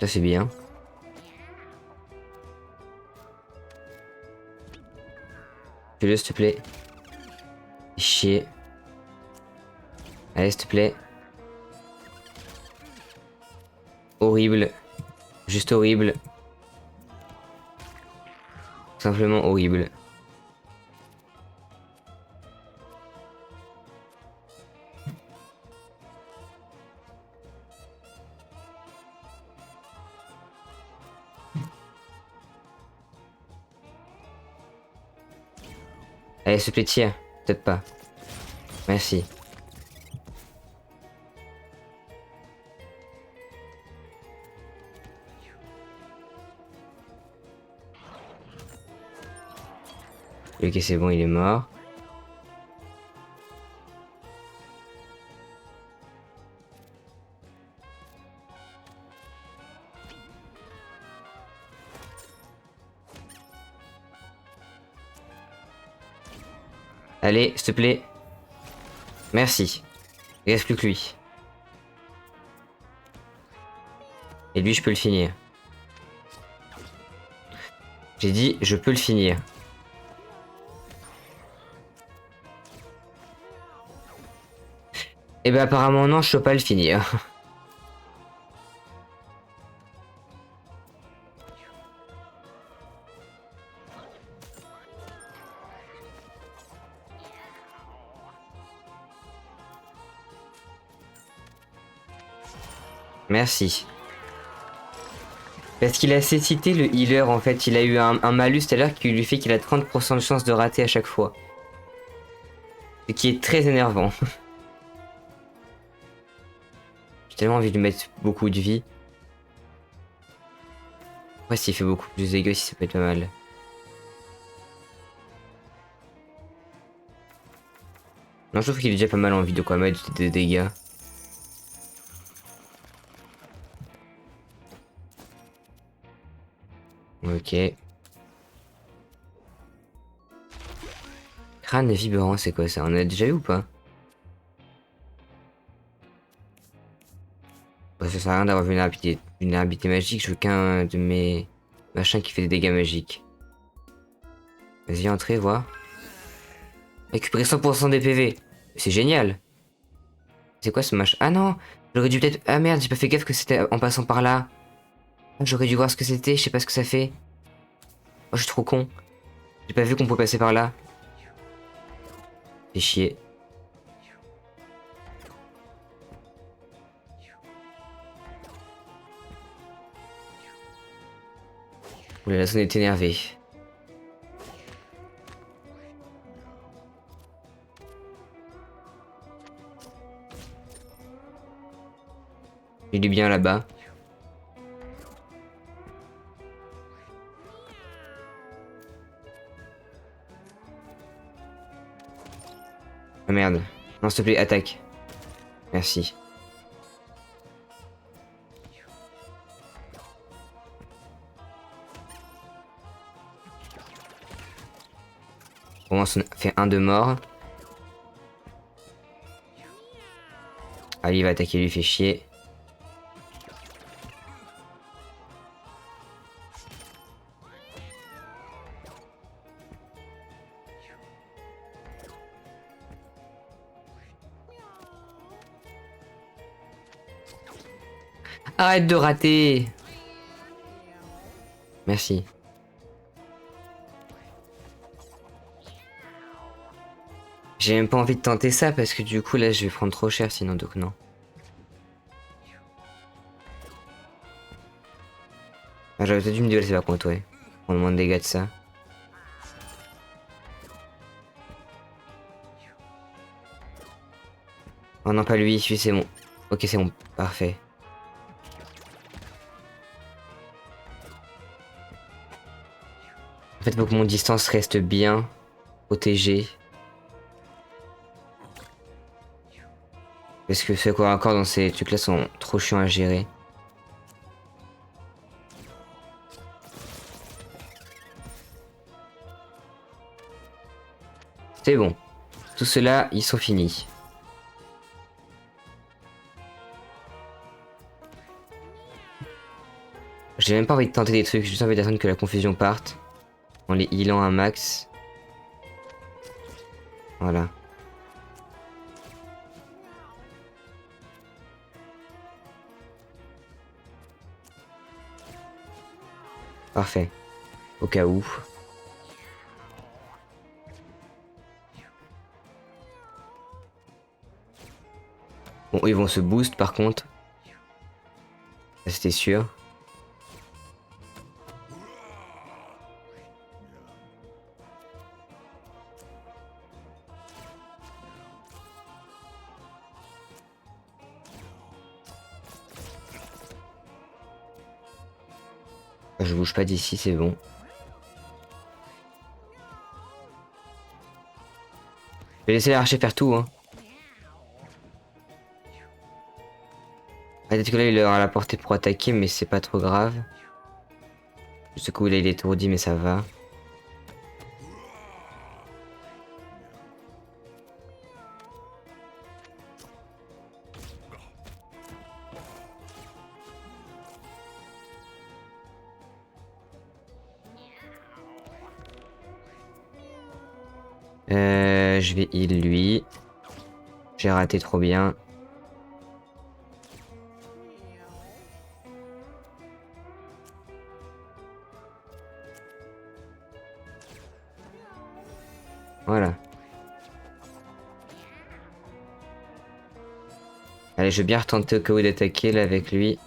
Speaker 1: Ça, c'est bien. Tue-le, s'il te plaît. Chier. Allez, s'il te plaît. Horrible. Juste horrible. Simplement horrible. Allez, s'il te plaît, tire. Peut-être pas. Merci. Ok, c'est bon, il est mort. Allez, s'il te plaît. Merci. Il reste plus que lui. Et lui, je peux le finir. J'ai dit, je peux le finir. Et ben apparemment non, je peux pas le finir. Merci. Parce qu'il a assez cité le healer en fait, il a eu un malus tout à l'heure qui lui fait qu'il a 30% de chance de rater à chaque fois. Ce qui est très énervant. J'ai tellement envie de lui mettre beaucoup de vie. Ouais, s'il fait beaucoup plus de dégâts, si ça peut être pas mal. Non, je trouve qu'il est déjà pas mal en vie de quoi mettre des dégâts. Ok. Crâne vibrant, c'est quoi ça? On a déjà eu ou pas? Bah, ça sert à rien d'avoir une vulnérabilité magique, je veux qu'un de mes machins qui fait des dégâts magiques. Vas-y, entrez, voir. Récupérer 100% des PV. C'est génial. C'est quoi ce machin? Ah non! J'aurais dû peut-être... Ah merde, j'ai pas fait gaffe que c'était en passant par là. J'aurais dû voir ce que c'était, je sais pas ce que ça fait. Oh, je suis trop con. J'ai pas vu qu'on pouvait passer par là. Fait chier. Oula, la zone est énervée. Il est bien là-bas. Ah merde. Non, s'il te plaît, attaque. Merci. Au moins, on a fait un de mort. Allez, il va attaquer, lui fait chier. Arrête de rater. Merci. J'ai même pas envie de tenter ça parce que du coup là je vais prendre trop cher sinon donc non. Ah, j'aurais peut-être dû me déplacer par contre ouais. Prendre moins de dégâts de ça. Oh non pas lui c'est bon. Ok c'est bon, parfait. En fait faut que mon distance reste bien protégée. Parce que ceux corps à corps dans ces trucs là sont trop chiants à gérer. C'est bon. Tout cela, ils sont finis. J'ai même pas envie de tenter des trucs, j'ai juste envie d'attendre que la confusion parte. En les healant un max. Voilà. Parfait. Au cas où. Bon, ils vont se boost par contre. Ça c'était sûr. Je bouge pas d'ici, c'est bon. Je vais laisser l'archer faire tout, hein. Peut-être que là il aura la portée pour attaquer, mais c'est pas trop grave. Ce coup là il est étourdi, mais ça va. Je vais heal lui. J'ai raté trop bien. Voilà. Allez, je vais bien retenter au cas où d'attaquer là avec lui.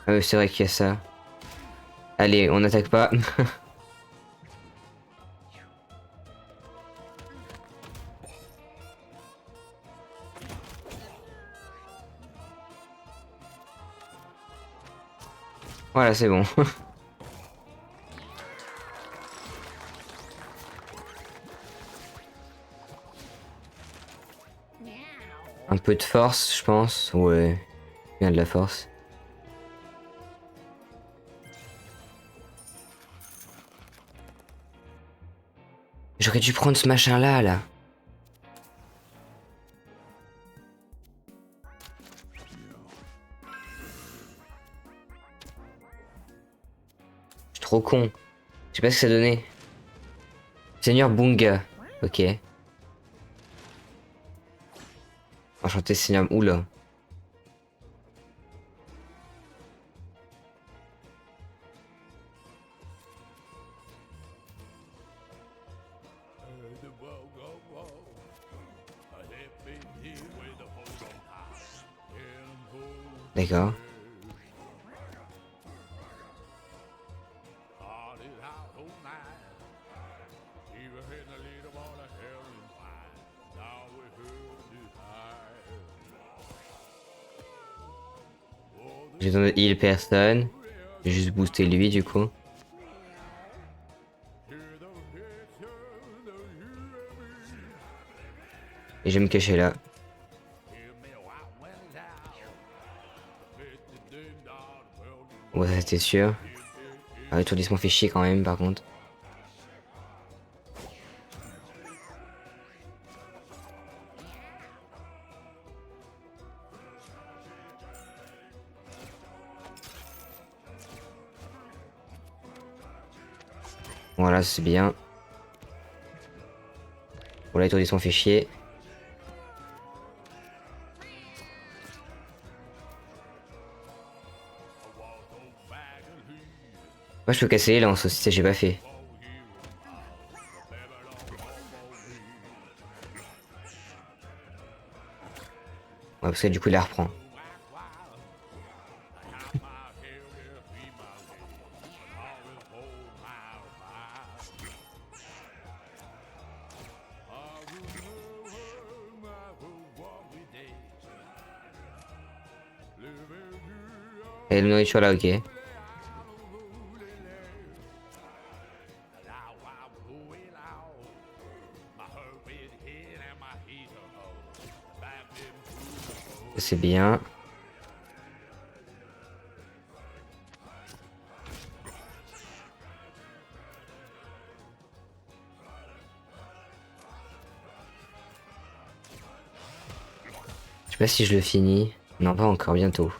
Speaker 1: Ah oui, c'est vrai qu'il y a ça. Allez, on n'attaque pas. Voilà, c'est bon. Un peu de force, je pense. Ouais, bien de la force. J'aurais dû prendre ce machin là. Je suis trop con. Je sais pas ce que ça donnait. Seigneur Bunga. Ok. Enchanté Seigneur... Oula. D'accord. J'ai besoin de heal personne. Je vais juste booster lui du coup. Et je vais me cacher là. Ouais, ça c'était sûr. Ah, l'étourdissement fait chier quand même par contre. Voilà, c'est bien. Bon, l'étourdissement fait chier. Moi je peux casser les lances aussi, ça j'ai pas fait. Ouais, parce que du coup il la reprend. Et le nourriture là, ok. C'est bien. Je sais pas si je le finis. Non, pas encore, bientôt.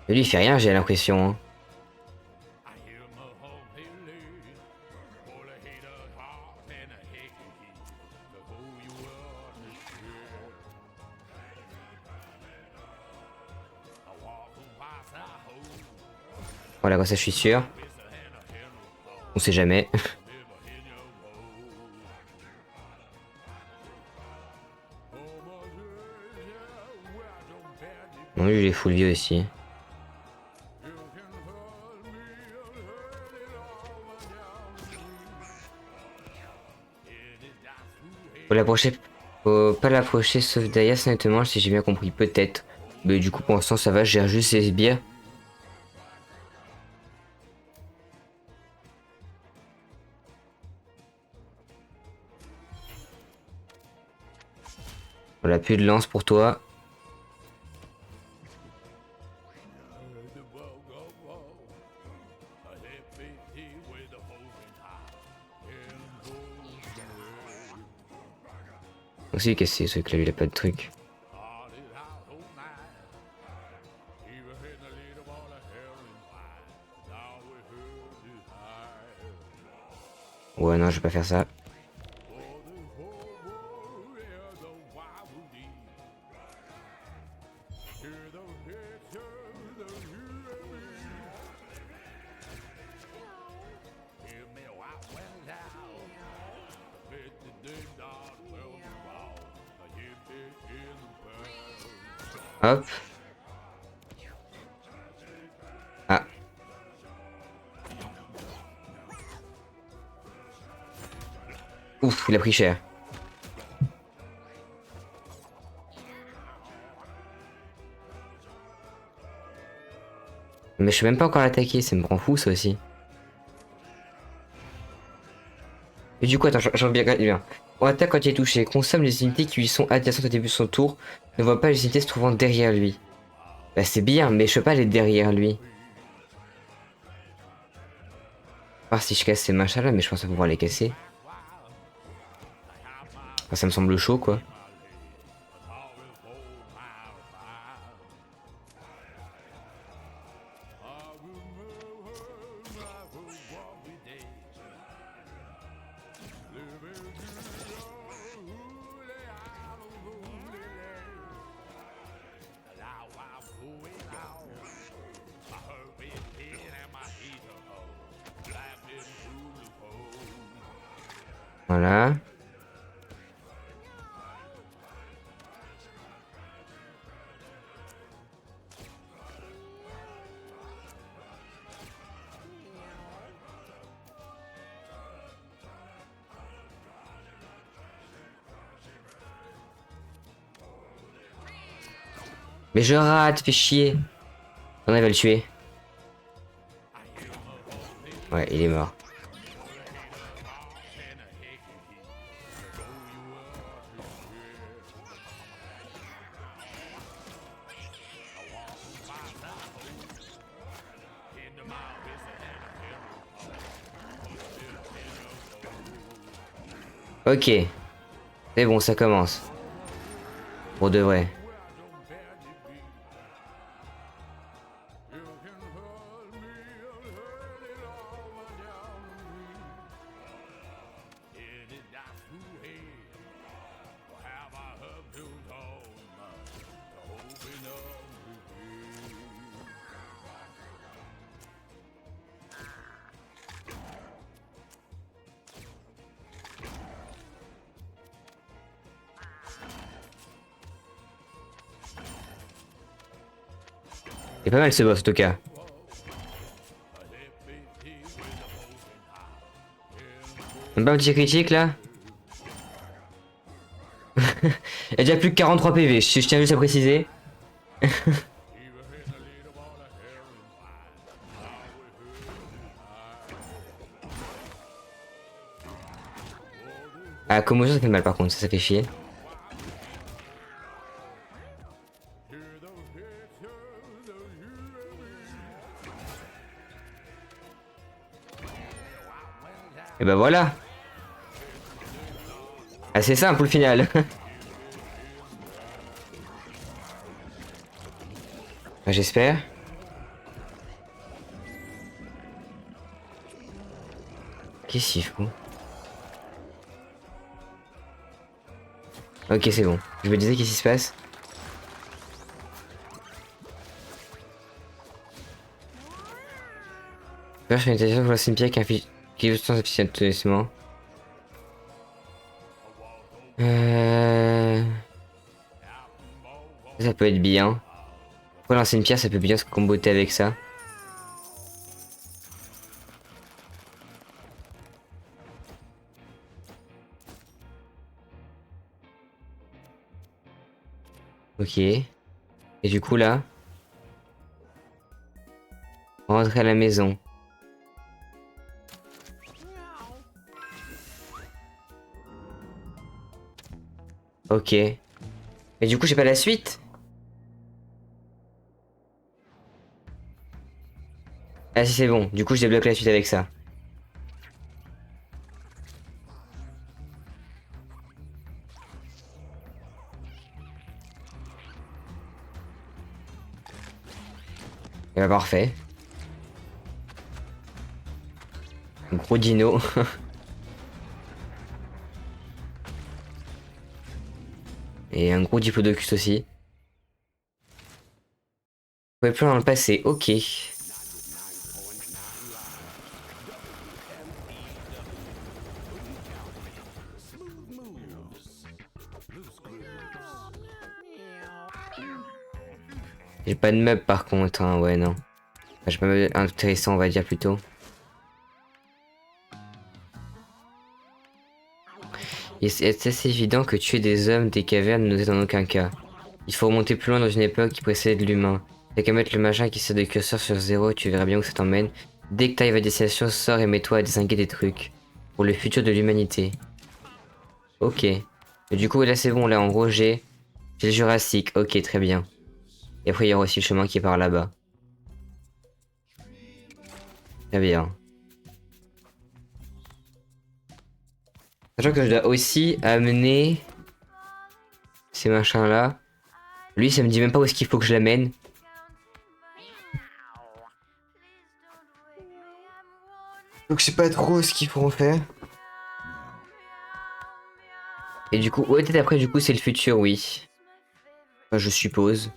Speaker 1: Mais lui il fait rien, j'ai l'impression. Hein. Voilà, comme ça je suis sûr. On sait jamais. Non, lui il est full vie aussi. Faut l'approcher. Faut pas l'approcher sauf Darius honnêtement si j'ai bien compris. Peut-être. Mais du coup pour l'instant ça va, je gère juste les sbires. Voilà, plus de lance pour toi. Aussi casser ce truc là, il a pas de truc. Ouais, non, je vais pas faire ça. Hop. Ah. Ouf, il a pris cher. Mais je sais même pas encore l'attaquer, ça me rend fou ça aussi. Et du coup, attends, j'en bien bien. On attaque quand il est touché. Consomme les unités qui lui sont adjacentes au début de son tour. Ne voit pas les unités se trouvant derrière lui. Bah c'est bien, mais je peux pas aller derrière lui. Voir si je casse ces machins là, mais je pense pas pouvoir les casser. Enfin, ça me semble chaud quoi. Voilà. Mais je rate, fais chier. On va le tuer. Ouais, il est mort. Ok. C'est bon, ça commence. Pour de vrai. C'est pas mal ce boss en tout cas. Même pas un petit critique là. Il y a déjà plus que 43 PV, je tiens juste à préciser. Ah, commotion ça fait mal par contre, ça fait chier. Et bah voilà. Assez simple au final. J'espère. Qu'est-ce qu'il fout? Ok, c'est bon. Je me disais qu'est-ce qui se passe. Perche une intelligence pour la cimetière qui veut sans efficacement. Ça peut être bien. Pour lancer une pierre, ça peut bien se comboter avec ça. Ok. Et du coup là, on rentre à la maison. Ok. Mais du coup, j'ai pas la suite. Ah si c'est bon. Du coup, je débloque la suite avec ça. Et bah parfait. Gros dino. Et un gros diplodocus aussi. On pouvait plus dans le passé, ok. J'ai pas de meubles par contre, hein, ouais non. Enfin, j'ai pas de meubles intéressant on va dire plutôt. Il est assez évident que tuer des hommes des cavernes ne nous aide en aucun cas. Il faut remonter plus loin dans une époque qui précède l'humain. T'as qu'à mettre le machin qui sert de curseur sur 0 et tu verras bien où ça t'emmène. Dès que t'arrives à destination, sors et mets-toi à désinguer des trucs. Pour le futur de l'humanité. Ok. Et du coup là c'est bon, là en gros j'ai le Jurassique, ok très bien. Et après il y aura aussi le chemin qui part là-bas. Très bien. Sachant que je dois aussi amener ces machins là. Lui ça me dit même pas où est-ce qu'il faut que je l'amène. Donc je sais pas trop ce qu'il faut en faire. Et du coup, ouais, peut-être après, du coup, c'est le futur, oui. Enfin, je suppose.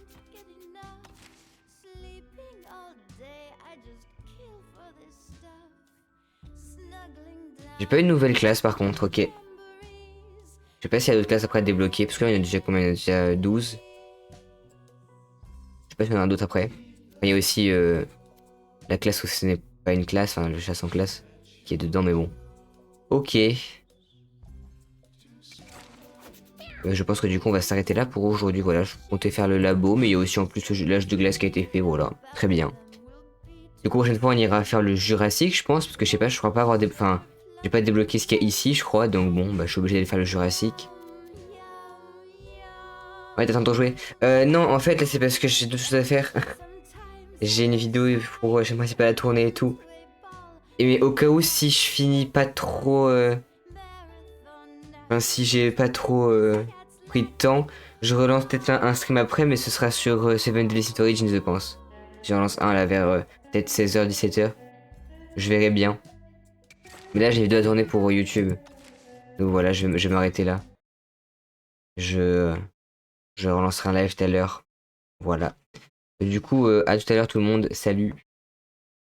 Speaker 1: J'ai pas une nouvelle classe par contre, ok. Je sais pas s'il y a d'autres classes après à débloquer, parce que là, il y en a déjà combien? Il y en a déjà 12. Je sais pas s'il y en a d'autres après. Enfin, il y a aussi la classe où ce n'est pas une classe, enfin, le chasse en classe, qui est dedans, mais bon. Ok. Je pense que du coup, on va s'arrêter là pour aujourd'hui. Voilà, je comptais faire le labo, mais il y a aussi en plus l'âge de glace qui a été fait, voilà. Très bien. Du coup, prochaine fois, on ira faire le Jurassique, je pense, parce que je sais pas, je crois pas avoir des. Enfin, j'ai pas débloqué ce qu'il y a ici, je crois, donc bon, bah, je suis obligé de faire le Jurassique. Ouais, t'attends de jouer. Non, en fait, là, c'est parce que j'ai d'autres choses à faire. J'ai une vidéo pour, je sais pas la tourner et tout. Et mais au cas où, si je finis pas trop. Enfin, si j'ai pas trop pris de temps, je relance peut-être un stream après, mais ce sera sur Seven Deadly Sins Origins, je pense. J'en lance un là vers peut-être 16h, 17h. Je verrai bien. Mais là, j'ai une vidéo à tourner pour YouTube. Donc voilà, je vais m'arrêter là. Je, je relancerai un live tout à l'heure. Voilà. Du coup, à tout à l'heure tout le monde. Salut.